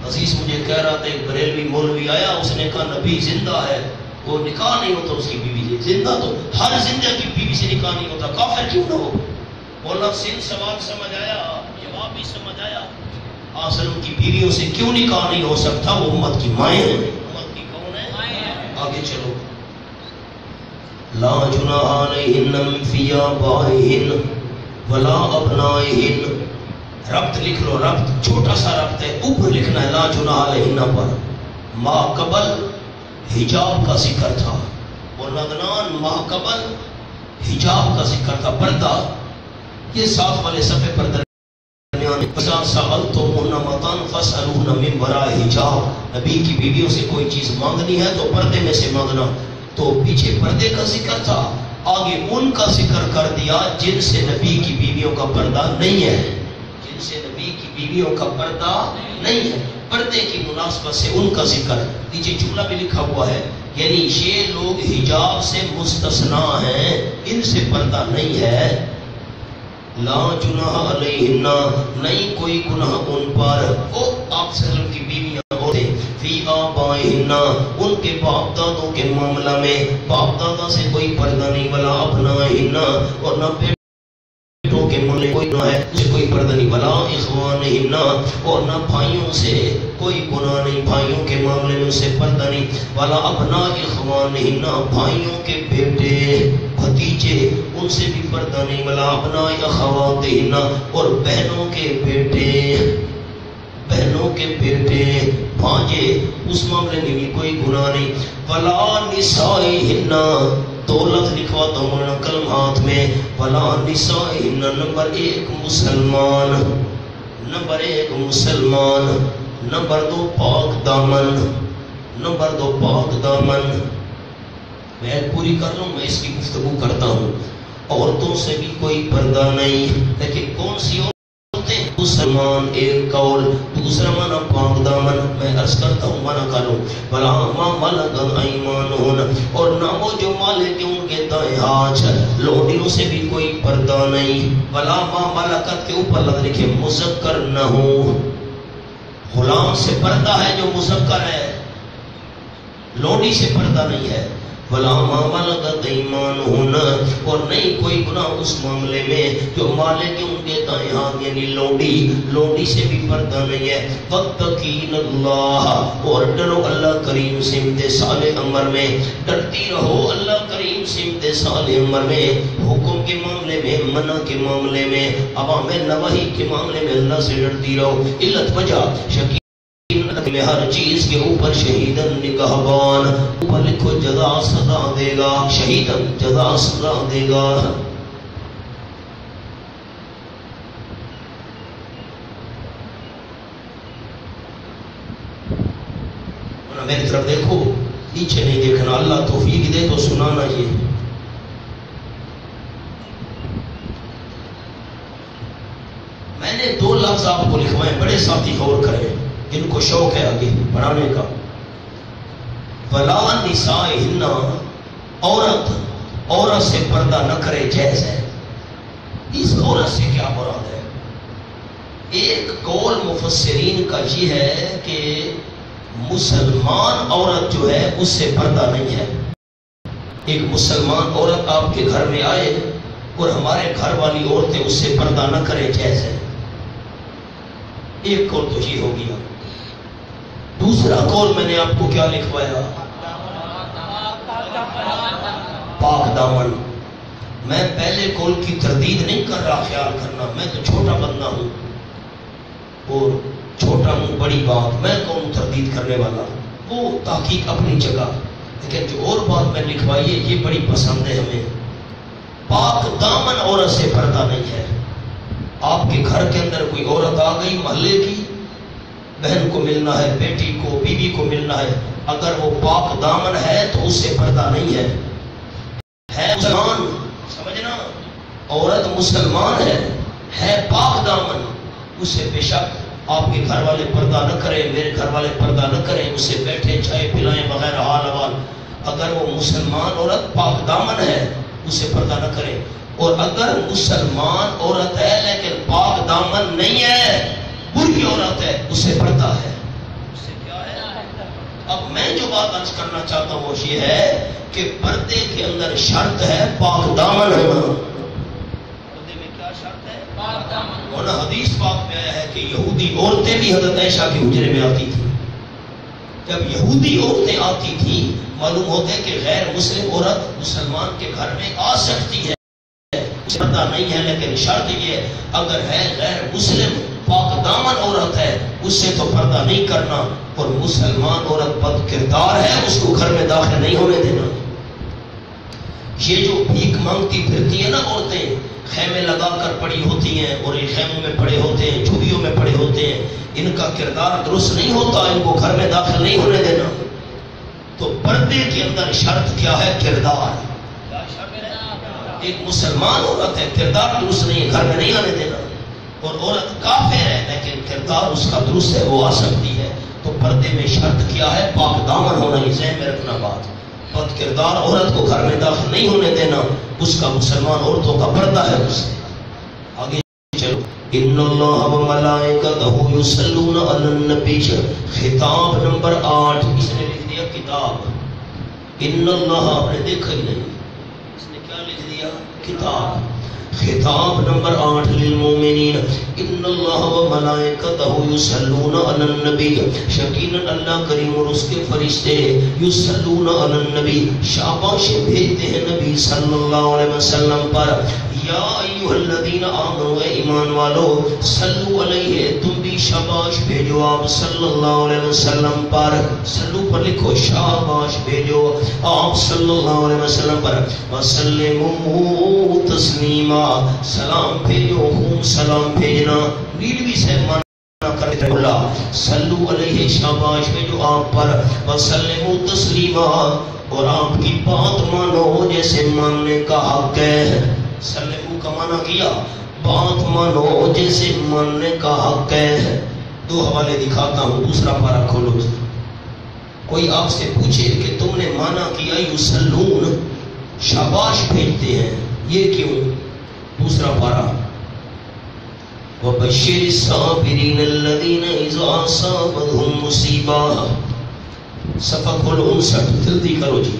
[SPEAKER 1] عزیز مجھے کہہ رہا تھا ایک بریلوی مولوی آیا، اس نے کہا نبی زندہ ہے، وہ نکاح نہیں ہوتا اس کی بیوی سے. زندہ تو ہر زندہ کی بیوی سے نکاح نہیں ہوتا، کافر کیوں نہ ہو؟ مولانا سندھ سوال سمجھ آیا، جواب بھی سمجھ آیا. آسلم کی بیویوں سے کیوں نکاح نہیں ہو سکتا؟ وہ امت کی مائیں ہیں. امت کی کون ہے؟ آگے چلو. لا جناح علیہن فی آبائہن ولا ابنائہن. ربط لکھ لو، ربط چھوٹا سا ربط ہے، اوپر لکھنا ہے لا جناح علیہن پر. ما قبل حجاب کا ذکر تھا، اور لدنان ما قبل حجاب کا ذکر تھا، پردہ. یہ 7 والے صفحے پر درمیان سألتموهن متاعا فاسألوهن من وراء حجاب. نبی کی بیویوں سے کوئی چیز مانگنی ہے تو پردے میں سے مانگنا. تو پیچھے پردے کا ذکر تھا، آگے ان کا ذکر کر دیا جن سے نبی کی بیویوں کا پردہ نہیں ہے. جن سے نبی کی بیویوں کا پردہ نہیں ہے، پردے کی مناسبت سے ان کا ذکر. نیچے جملہ بھی لکھا ہوا ہے، یعنی یہ لوگ حجاب سے مستثنا ہیں، ان سے پردہ نہیں ہے. لا جناح علیہن، نہیں کوئی گناہ ان پر، او آپ صلی اللہ علیہ وسلم کی بیویاں ہوتے، فی آبائہن، ان کے باپ دادوں کے معاملہ میں باپ دادا سے کوئی پردہ نہیں، ولا ابنائہن، اور نہ بیٹوں کے معاملے کوئی گناہ ہے اسے کوئی پردہ نہیں، ولا اخوانہن، اور نہ بھائیوں سے کوئی گناہ نہیں، بھائیوں کے معاملے میں اسے پردہ نہیں، ولا ابناء اخوانہن، بھائیوں کے بیٹے بھتیجے ان سے بھی پردہ نہیں، ولا ابناء اخواتہن، اور بہنوں کے بیٹے. بہنوں کے بیٹے بھانجے، اس معاملے میں بھی کوئی گناہ نہیں۔ ولا نسائہن، دو لفظ لکھواتا ہوں قلم ہاتھ میں، ولا نسائہن، نمبر 1 مسلمان، نمبر 1 مسلمان، نمبر 2 پاک دامن، نمبر 2 پاک دامن۔ میں پوری کر لوں، میں اس کی گفتگو کرتا ہوں۔ عورتوں سے بھی کوئی پردہ نہیں، لیکن کون سی عورتیں؟ مسلمان ایک قول، دوسرا معنی پاک دامن۔ میں عرض کرتا ہوں معنی کروں، بلا ما ملکت ایمانہن، اور نہ وہ جو مالک ان کے دائیں ہاتھ، لوڈیوں سے بھی کوئی پردہ نہیں۔ بلا ما ملکت کے اوپر لفظ لکھے مذکر نہ ہو، غلام سے پردہ ہے جو مذکر ہے، لوڈی سے پردہ نہیں ہے۔ ولا ما ملکت ایمانہن، اور نہیں کوئی گناہ اس معاملے میں جو مالک ان کے دائیں ہاتھ یعنی لوڈی سے بھی پردہ نہیں ہے۔ واتقین اللہ، اور ڈرو اللہ کریم سے امتثال امر میں، ڈرتی رہو اللہ کریم سے امتثال امر میں، حکم کے معاملے میں، منع کے معاملے میں، اوامر نواہی کے معاملے میں اللہ سے ڈرتی رہو۔ علت وجہ میں ہر چیز کے اوپر شہیدن نگہبان، اوپر لکھو جزا سزا دے گا، شہیدن جزا سزا دے گا۔ میری طرف دیکھو، پیچھے نہیں دیکھنا، اللہ توفیق دے تو سنانا۔ یہ میں نے 2 لفظ آپ کو لکھوائے، بڑے ساتھی غور کریں جن کو شوق ہے آگے پڑھانے کا۔ ولا نسائہن، عورت سے پردہ نہ کرے جائز ہے۔ اس عورت سے کیا مراد ہے؟ ایک قول مفسرین کا یہ ہے کہ مسلمان عورت جو ہے اس سے پردہ نہیں ہے۔ ایک مسلمان عورت آپ کے گھر میں آئے اور ہمارے گھر والی عورتیں اس سے پردہ نہ کرے جائز ہے، ایک قول تو یہ ہو گیا۔ دوسرا قول میں نے آپ کو کیا لکھوایا؟ پاک دامن۔ میں پہلے قول کی تردید نہیں کر رہا، خیال کرنا میں تو چھوٹا بندہ ہوں اور چھوٹا ہوں بڑی بات، میں کون تردید کرنے والا، وہ تحقیق اپنی جگہ، لیکن جو اور بات میں لکھوائی ہے یہ بڑی پسند ہے ہمیں۔ پاک دامن عورت سے پردہ نہیں ہے۔ آپ کے گھر کے اندر کوئی عورت آ گئی محلے کی، بہن کو ملنا ہے، بیٹی کو، بیوی کو ملنا ہے، اگر وہ پاک دامن ہے تو اس سے پردہ نہیں ہے مسلمان، سمجھنا، عورت مسلمان ہے پاک دامن، اس سے بے شک آپ کے گھر والے پردہ نہ کریں، میرے گھر والے پردہ نہ کریں، اس سے بیٹھے چائے پلائیں وغیرہ حال حوال۔ اگر وہ مسلمان عورت پاک دامن ہے اس سے پردہ نہ کریں، اور اگر مسلمان عورت ہے لیکن پاک دامن نہیں ہے، بری عورت ہے، اس سے پردہ ہے، اس سے کیا ہے؟ اب میں جو بات عرض کرنا چاہتا ہوں وہ یہ ہے کہ پردے کے اندر شرط ہے پاک دامن ہونا۔ پردے میں کیا شرط ہے؟ پاک دامن ہونا۔ حدیث پاک میں آیا ہے کہ یہودی عورتیں بھی حضرت عائشہ کے حجرے میں آتی تھی۔ جب یہودی عورتیں آتی تھی، معلوم ہوتا ہے کہ غیر مسلم عورت مسلمان کے گھر میں آ سکتی ہے، پردہ نہیں ہے، لیکن شرط یہ ہے اگر ہے غیر مسلم پاک دامن عورت ہے اس سے تو پردہ نہیں کرنا، اور مسلمان عورت بد کردار ہے اس کو گھر میں داخل نہیں ہونے دینا۔ یہ جو بھیک مانگتی پھرتی ہیں نا عورتیں، خیمے لگا کر پڑی ہوتی ہیں اور یہ خیموں میں پڑے ہوتے ہیں، جھولیوں میں پڑے ہوتے ہیں، ان کا کردار درست نہیں ہوتا، ان کو گھر میں داخل نہیں ہونے دینا۔ تو پردے کے اندر شرط کیا ہے؟ کردار۔ ایک مسلمان عورت ہے، کردار درست نہیں ہے، گھر میں نہیں آنے دینا، اور عورت کافر ہے لیکن کردار اس کا درست ہے، وہ آ سکتی ہے۔ تو پردے میں شرط کیا ہے؟ پاک دامن ہونا، یہ ذہن میں رکھنا بات۔ بد کردار عورت کو گھر میں داخل نہیں ہونے دینا، اس کا مسلمان عورتوں کا پردہ ہے اس سے۔ آگے چلو، ان اللہ و ملائکتہ یصلون علی النبی، خطاب نمبر 8، اس نے لکھ دیا کتاب۔ ان اللہ، آپ نے دیکھا ہی نہیں، اس نے کیا لکھ دیا؟ کتاب۔ خطاب نمبر 8 للمومنین ان اللہ و ملائکتہ یصلون علی النبی، یقیناً اللہ کریم اور اس کے فرشتے یصلون علی النبی شاباشیں بھیجتے ہیں نبی صلی اللہ علیہ وسلم پر. یا ایھا الذین آمنوا، اے ایمان والو، صلو علیہ، تم بھی شاباش بھیجو آپ صلی اللہ علیہ وسلم پر. صلو پر لکھو شاباش بھیجو آپ صلی اللہ علیہ وسلم پر. وسلموا تسلیما، سلام بھیجو، خوب سلام بھیجنا. نیلوی سے مانا کرتے اللہ صلو علیہ، شاباش بھیجو آپ پر. وسلموا تسلیما، اور آپ کی بات مانو جیسے ماننے کا حق ہے. سلمو کا معنی کیا بات مانو جیسے ماننے کا حق ہے. دو حوالے دکھاتا ہوں، دوسرا پارہ کھولو. کوئی آپ سے پوچھے کہ تم نے مانا کیا یصلون، شاباش بھیجتے ہیں، یہ کیوں؟ دوسرا پارہ وَبَشِّرِ الصَّابِرِينَ الَّذِينَ إِذَا أَصَابَتْهُمْ مُصِیبَةٌ. صفحہ کھولو 59، جلدی کرو جی،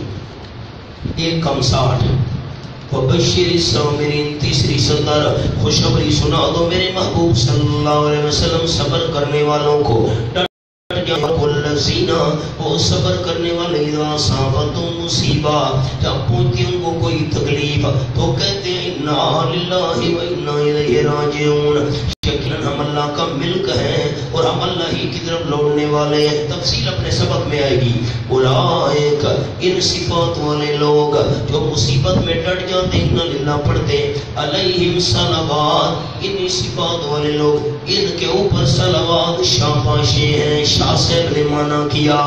[SPEAKER 1] 1 کم 60. وَبَشِّرِ الصَّابِرِينَ، تیسری سطر، خوشخبری سنا دو میرے محبوب صلی اللہ علیہ وسلم صبر کرنے والوں کو. والذین، وہ صبر کرنے والے اذا اصابتہم مصیبہ، جب پہنچتی ان کو کوئی تکلیف تو کہتے ہیں انا للہ و انا الیہ راجعون، یقیناً ہم اللہ کا ملک ہیں اور ہم اللہ ہی کی طرف لوٹنے والے ہیں. تفصیل اپنے سبق میں آئے گی. اولئک، ان صفات والے لوگ جو مصیبت میں ڈٹ جاتے ہیں، للہ پڑھتے ہیں، علیہم صلوات، ان صفات والے لوگ ان کے اوپر صلوات شاباشیں ہیں. شاہ صاحب نے مانا کیا،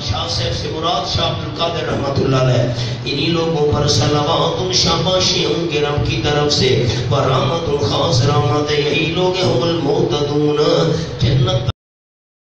[SPEAKER 1] شاہ صاحب سے مراد شاہ عبدالقادر رحمت اللہ علیہ، انہی لوگوں پر صلوات شاباشیں ان کے رب کی طرف سے. ورحمت، خاص رحمت، یہی لوگ ہم المہتدون، جنت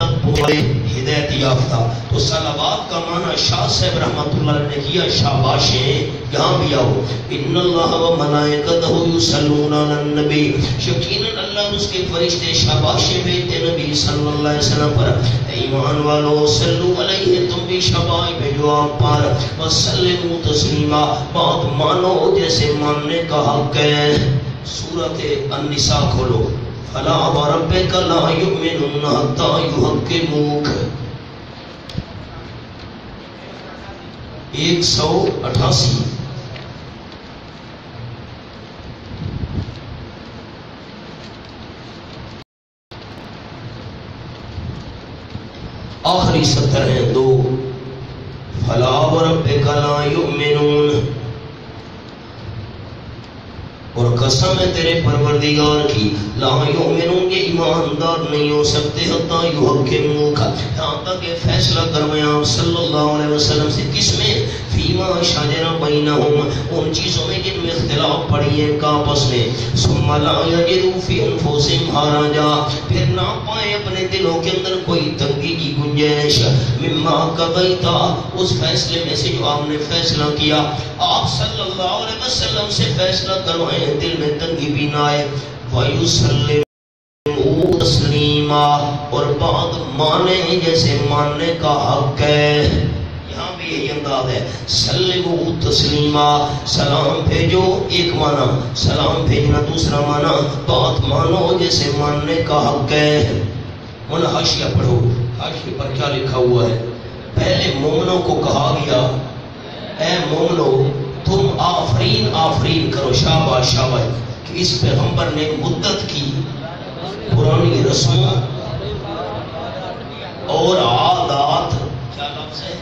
[SPEAKER 1] ہدایت یافتہ. تو صلوات کا معنی شاہ صاحب رحمت اللہ نے کیا شاباشیں. یہاں بھی آؤ، ان اللہ و ملائکتہ یصلون علی النبی، یقیناً اللہ اس کے فرشتے شاباشیں بھیجتے نبی صلی اللہ علیہ وسلم پر. ایمان والو صلو علیہ، تم بھی شاباش بھیجو آپ پر. وسلموا تسلیما، بات مانو جیسے ماننے کا حق ہے. سورۃ النساء کھولو. فلا وربک لا یؤمنون حتی یحکموک، 188. آخری سطر ہیں 2. فلا وربک لا یؤمنون، اور قسم ہے تیرے پروردگار کی، لا یؤمنون، یہ ایماندار نہیں ہو سکتے، حتی یحکموک، یہاں تک کہ فیصلہ کروائیں آپ صلی اللہ علیہ وسلم سے. کس میں؟ فیما شجر بینہم، ان چیزوں میں جن میں اختلاف پڑی ہے آپس میں. ثم لا یجدوا فی انفسہم حرجا، پھر نہ پائیں اپنے دلوں کے اندر کوئی تنگی کی گنجائش. مما قضیتا، اس فیصلے میں سے جو آپ نے فیصلہ کیا. آپ صلی اللہ علیہ وسلم سے فیصلہ کروائیں، دل میں تنگی بھی نہ آئے. وَيُسَلِّمُوا تَسْلِيمًا، اور بات مانے جیسے ماننے کا حق ہے. یہاں بھی یہی انداز ہے. سلموا تسلیما، سلام بھیجو، ایک معنی سلام بھیجنا، دوسرا معنی بات مانو جیسے ماننے کا حق ہے. من حاشیہ پڑھو، حاشیے پر کیا لکھا ہوا ہے؟ پہلے مومنوں کو کہا گیا اے مومنو تم آفرین آفرین کرو، شاباش شاباش، کہ اس پیغمبر نے مدت کی پرانی رسموں اور عادات، کیا لفظ ہے؟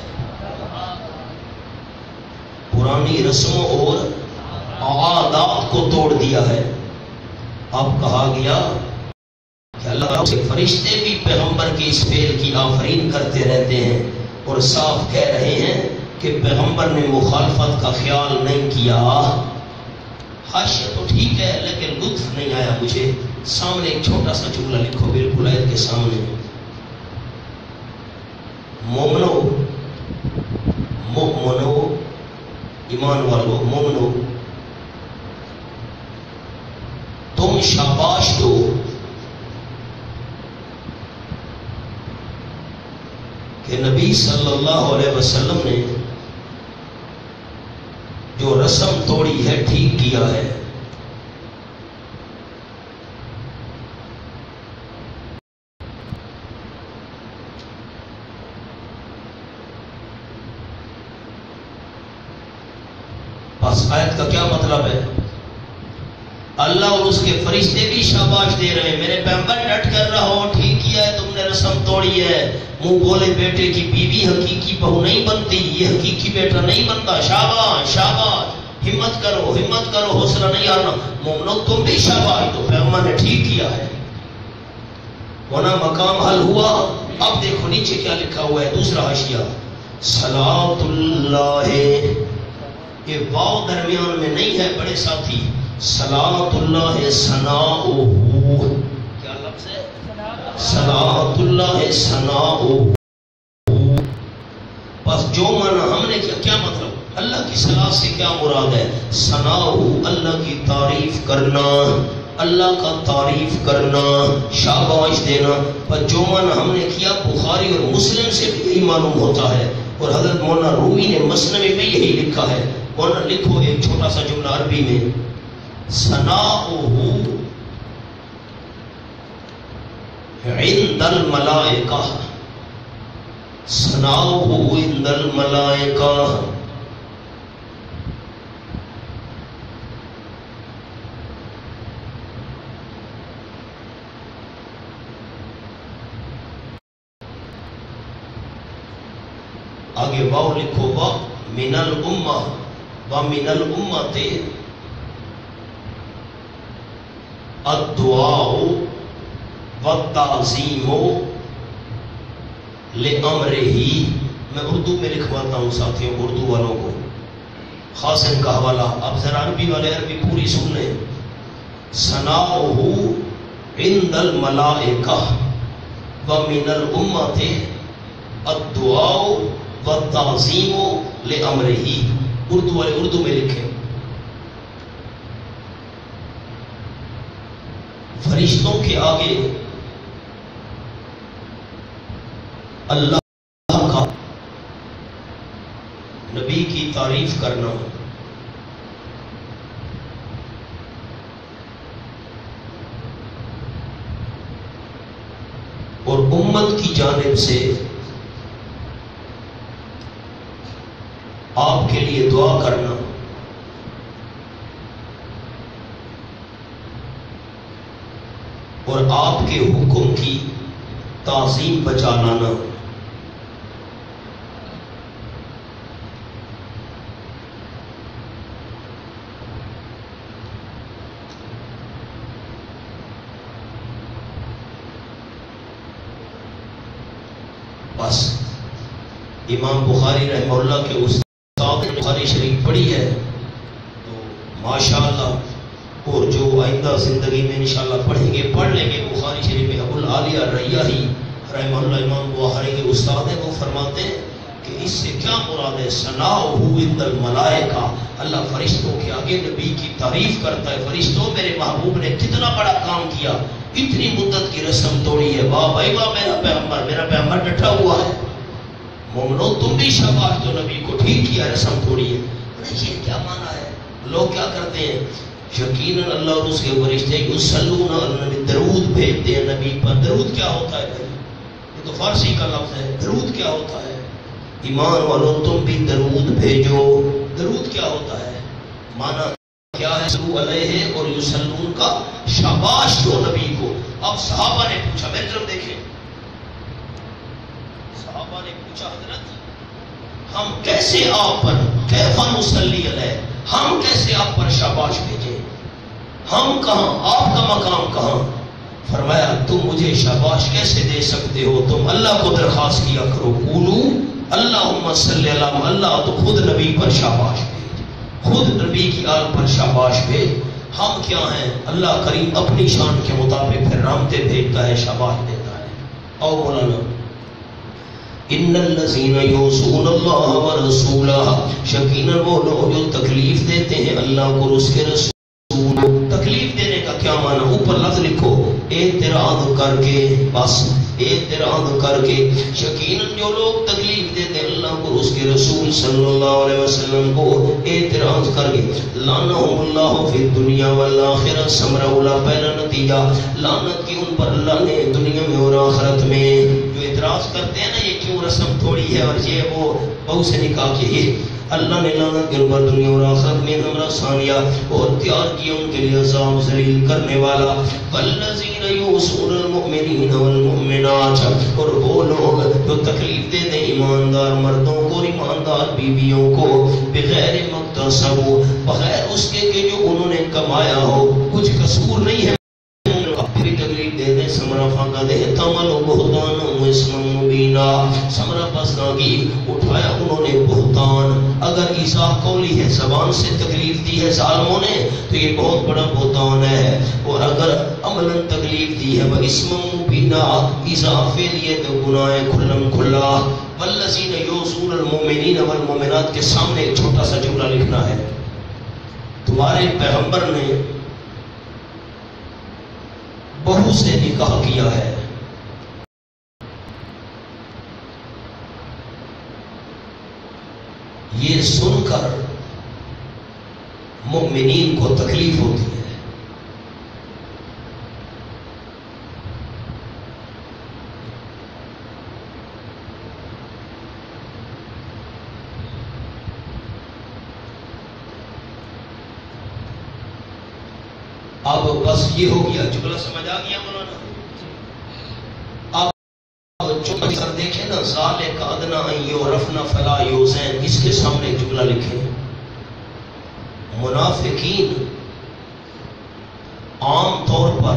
[SPEAKER 1] پرانی رسموں اور عادات کو توڑ دیا ہے. اب کہا گیا کہ اللہ کے فرشتے بھی پیغمبر کی اس فعل کی آفرین کرتے رہتے ہیں، اور صاف کہہ رہے ہیں کہ پیغمبر نے مخالفت کا خیال نہیں کیا. حاشیہ تو ٹھیک ہے لیکن لطف نہیں آیا مجھے. سامنے ایک چھوٹا سا جملہ لکھو بالکل آیت کے سامنے. مومنو، مومنو ایمان والو، مومنو تم شاباش دو کہ نبی صلی اللہ علیہ وسلم نے جو رسم توڑی ہے ٹھیک کیا ہے. آیت کا کیا مطلب ہے؟ اللہ اور اس کے فرشتے بھی شاباش دے رہے ہیں، میرے پیغمبر ڈٹ کر رہو، ٹھیک کیا ہے تم نے، رسم توڑی ہے، منہ بولے بیٹے کی بیوی حقیقی بہو نہیں بنتی، یہ حقیقی بیٹا نہیں بنتا، شاباش شاباش، ہمت کرو، حوصلہ نہیں آنا، مومنو تم بھی شاباش دو، پیغمبر نے ٹھیک کیا ہے، ہونا مقام حل ہوا۔ اب دیکھو نیچے کیا لکھا ہوا ہے، دوسرا حاشیہ، صلاۃ اللہ، یہ واو درمیان میں نہیں ہے بڑے ساتھی، صلاۃ اللہ ثناؤہ، کیا لفظ ہے؟ صلاۃ اللہ ثناؤہ، بس جو معنی ہم نے کیا مطلب، اللہ کی صلاح سے کیا مراد ہے؟ ثناؤہ، اللہ کی تعریف کرنا، اللہ کا تعریف کرنا، شاباش دینا، پر جو معنی ہم نے کیا بخاری اور مسلم سے بھی یہی معلوم ہوتا ہے، اور حضرت مولانا رومی نے مثنوی میں یہی لکھا ہے۔ مولانا لکھو ایک چھوٹا سا جملہ عربی میں، ثناؤہ عند الملائکہ، ثناؤہ عند الملائکہ، آگے واو لکھو، وا من الامہ، وا من الامت الدعاء والتعظیم لامرہ، میں اردو میں لکھواتا ہوں ساتھیوں، اردو والوں کو خاص ان کا حوالہ، اب ذرا عربی والے عربی پوری سن لیں، ثناؤہ عند الملائکہ ومن الامت الدعاء والتعظیم لامرہ، اردو والے اردو میں لکھیں، فرشتوں کے آگے اللہ کا، نبی کی تعریف کرنا، اور امت کی جانب سے آپ کے لیے دعا کرنا، اور آپ کے حکم کی تعظیم بچا لانا، بس امام بخاری رحمہ اللہ کے استاد نے بخاری شریف پڑھی ہے تو ماشاءاللہ، اور جو آئندہ زندگی میں انشاءاللہ پڑھیں گے پڑھ لیں گے بخاری شریف میں، ابو العالیہ ریاحی رحمہ اللہ امام بخاری کے استاد ہیں، وہ فرماتے ہیں کہ اس سے کیا مراد ہے؟ ثناؤہ عند الملائکہ، اللہ فرشتوں کے آگے نبی کی تعریف کرتا ہے، فرشتوں میرے محبوب نے کتنا بڑا کام کیا، اتنی مدت کی رسم توڑی ہے، واہ بھائی واہ، میرا پیغمبر ڈٹا ہوا ہے، مومنو تم بھی شاباش دو، نبی کو ٹھیک کیا، رسم توڑی ہے۔ یہ کیا معنی ہے؟ لوگ کیا کرتے ہیں، یقیناً اللہ اور اس کے فرشتے یصلون علی النبی، درود بھیجتے ہیں نبی پر۔ درود کیا ہوتا ہے بھائی؟ یہ تو فارسی کا لفظ ہے، درود کیا ہوتا ہے؟ ایمان والوں تم بھی درود بھیجو۔ درود کیا ہوتا ہے؟ معنی کیا ہے؟ صلو علیہ اور یصلون کا شاباش دو نبی کو۔ اب صحابہ نے پوچھا، میری طرف دیکھیں، صحابہ نے پوچھا حضرت ہم کیسے آپ پر، کیف نصلی علیہ، ہم کیسے آپ پر شاباش بھیجیں؟ ہم کہاں، آپ کا مقام کہاں؟ فرمایا تم مجھے شاباش کیسے دے سکتے ہو؟ تم اللہ کو درخواست کیا کرو، قولو اللہم صلی اللہ، اللہ تو خود نبی پر شاباش بھیج، خود نبی کی آل پر شاباش بھیج۔ ہم کیا ہیں؟ اللہ کریم اپنی شان کے مطابق پھر رحمتیں بھیجتا ہے، شاباش دیتا ہے۔ او مولانا، ان الذین یعصون اللہ ورسولہ، یقیناً وہ لوگ جو تکلیف دیتے ہیں اللہ کو اور اس کے رسول۔ تکلیف دینے کا کیا معنی؟ اوپر لفظ لکھو، اعتراض کر کے، بس اعتراض کر کے، یقیناً جو لوگ تکلیف دیتے ہیں اللہ کو اور اس کے رسول صلی اللہ علیہ وسلم کو، اعتراض کر کے، لعنہم اللہ فی الدنیا والآخرہ، ثمرہ اولا، پہلا نتیجہ لعنت کی ان پر اللہ نے دنیا میں اور آخرت میں۔ جو اعتراض کرتے ہیں نا یہ کیوں رسم تھوڑی ہے اور یہ وہ بہو سے نکاح کے، اللہ نے لعنت کے اوپر دنیا اور آخرت میں نمرہ ثانیہ اور تیار کیا ان کے لیے عذاب ذلیل کرنے والا. والذین یؤذون المؤمنین والمؤمنات، اور وہ لوگ جو تکلیف دے دیں ایماندار مردوں کو اور ایماندار بیویوں کو، بغیر مکتسبوا، بغیر اس کے کہ جو انہوں نے کمایا ہو، کچھ قصور نہیں ہے، بھی تکلیف دے دیں. سمرا فاقہ دے تمل و بہتان و اسم مبینہ، سمرا پسناگی اٹھایا انہوں نے بہتان. اگر ایسا قولی ہے، زبان سے تکلیف دی ہے ظالموں نے، تو یہ بہت بڑا بہتان ہے. اور اگر عملاً تکلیف دی ہے وہ اسم مبینہ، اضافے لیے تو گناہ کھلم کھلا. والذین یؤذون المؤمنین والمؤمنات کے سامنے ایک چھوٹا سا جملہ لکھنا ہے. تمہارے پیغمبر نے بہو سے نکاح کیا ہے، یہ سن کر مومنین کو تکلیف ہوتی ہے. اب بس یہ ہو گیا، جملہ سمجھ آ گیا مولانا. اب چونکہ سر دیکھیں نا، ذالک ادنیٰ ان یعرفن فلا یؤذین، اس کے سامنے جملہ لکھیں. منافقین عام طور پر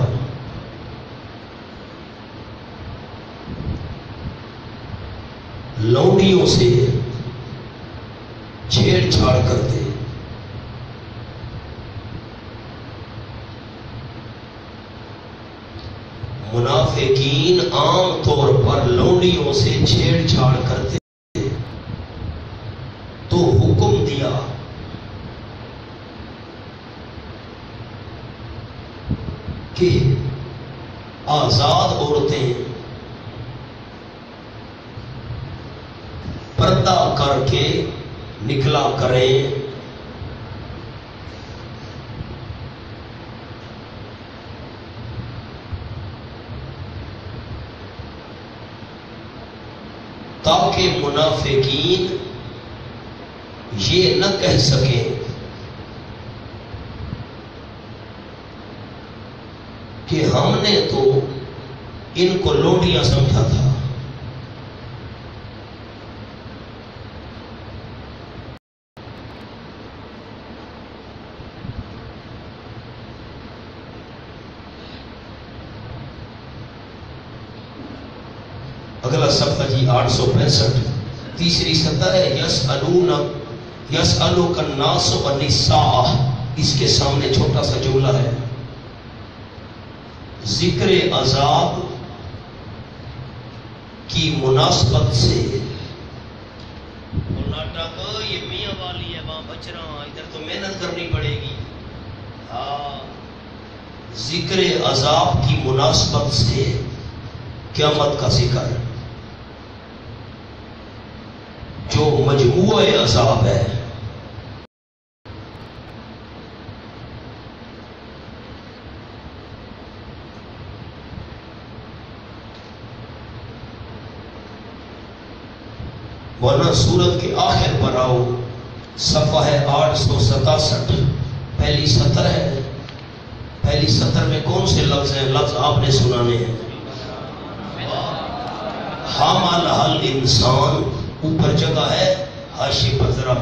[SPEAKER 1] لونڈیوں سے چھیڑ چھاڑ کرتے. منافقین عام طور پر لونڈیوں سے چھیڑ چھاڑ کرتے. تو حکم دیا کہ آزاد عورتیں پردہ کر کے نکلا کریں. تاکہ منافقین یہ نہ کہہ سکیں کہ ہم نے تو ان کو لونڈیاں سمجھا تھا. اگلا صفحہ جی 865، تیسری سطح ہے یسألوک الناس والنساء. اس کے سامنے چھوٹا سا جملہ ہے. ذکر عذاب کی مناسبت سے، یہ میاں والی ہے، وہاں بچ رہا، ادھر تو محنت کرنی پڑے گی. ذکر عذاب کی مناسبت سے قیامت کا ذکر جو مجموعہ عذاب ہے. ورنہ سورت کے آخر پر آؤ، صفحہ ہے 867، پہلی سطر ہے. پہلی سطر میں کون سے لفظ ہیں؟ لفظ آپ نے سنانے ہیں. حاملہ الانسان، اوپر جگہ ہے، حاشیے پر ذرا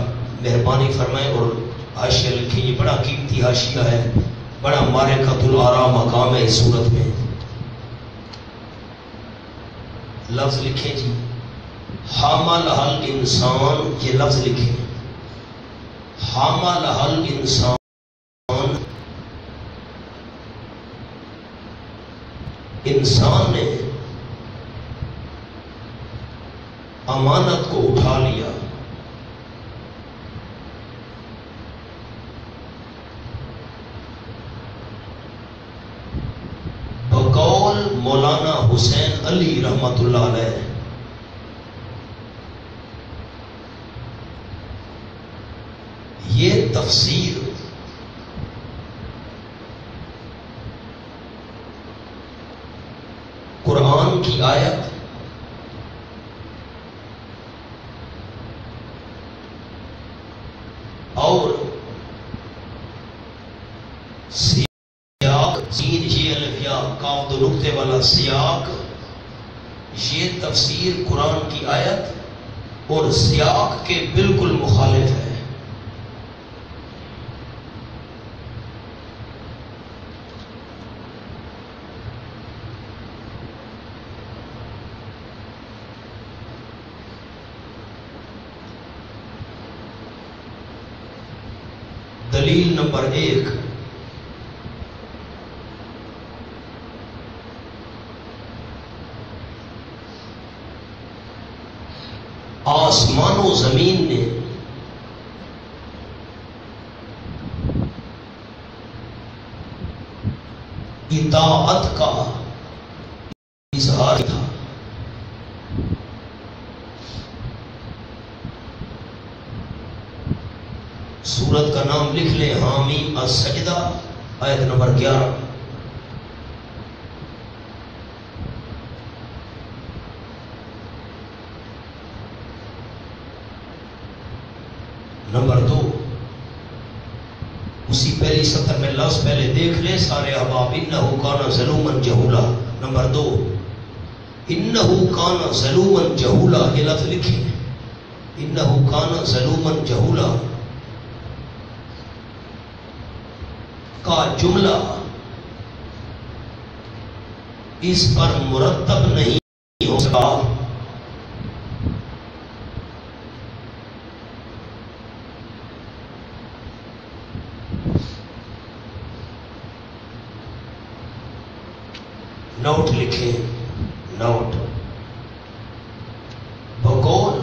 [SPEAKER 1] مہربانی فرمائیں اور حاشیہ لکھیں. یہ بڑا قیمتی حاشیہ ہے، بڑا معرکۃ الآراء مقام ہے اس صورت میں. لفظ لکھیں جی، حاملہ الانسان، یہ لفظ لکھیں. حاملہ الانسان، انسان نے امانت کو اٹھا لیا. بقول مولانا حسین علی رحمت اللہ علیہ، یہ تفسیر قرآن کی آیت سین یہ الف یا کاف دو نقطے والا سیاق، یہ تفسیر قرآن کی آیت اور سیاق کے بالکل مخالف ہے۔ دلیل نمبر 1، آسمان و زمین نے اطاعت کا اظہار تھا۔ سورت کا نام لکھ لیں، حامیم السجدہ، آیت نمبر 11۔ نمبر 2، اسی پہلی سطر میں لفظ پہلے دیکھ لیں سارے احباب، انہو کان ظلوما جہولا۔ نمبر 2، انہو کان ظلوما جہولا، یہ لفظ لکھیں، انہو کان ظلوما جہولا کا جملہ اس پر مرتب نہیں ہو سکا۔ نوٹ لکھیں، نوٹ، بقول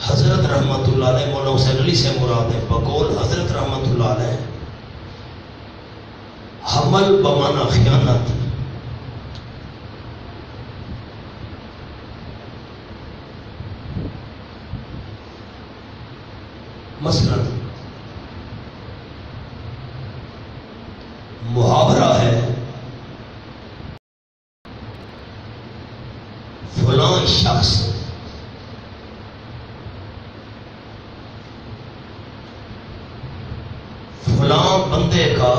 [SPEAKER 1] حضرت رحمت اللہ علیہ، مولانا حسین علی سے مراد ہے، بقول حضرت رحمت اللہ علیہ، حمل بمانا خیانت، مثلا محاورہ ہے، فلاں شخص فلاں بندے کا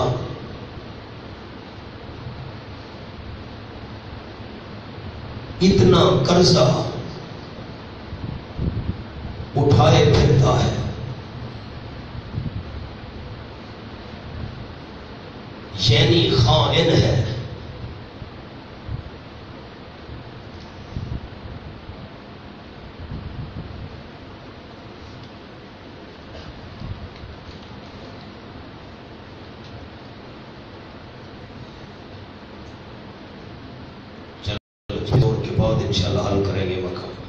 [SPEAKER 1] اتنا قرضہ اٹھائے پھرتا ہے، یعنی خائن ہے۔ چلو دور کے بعد انشاءاللہ حل کریں گے مقام۔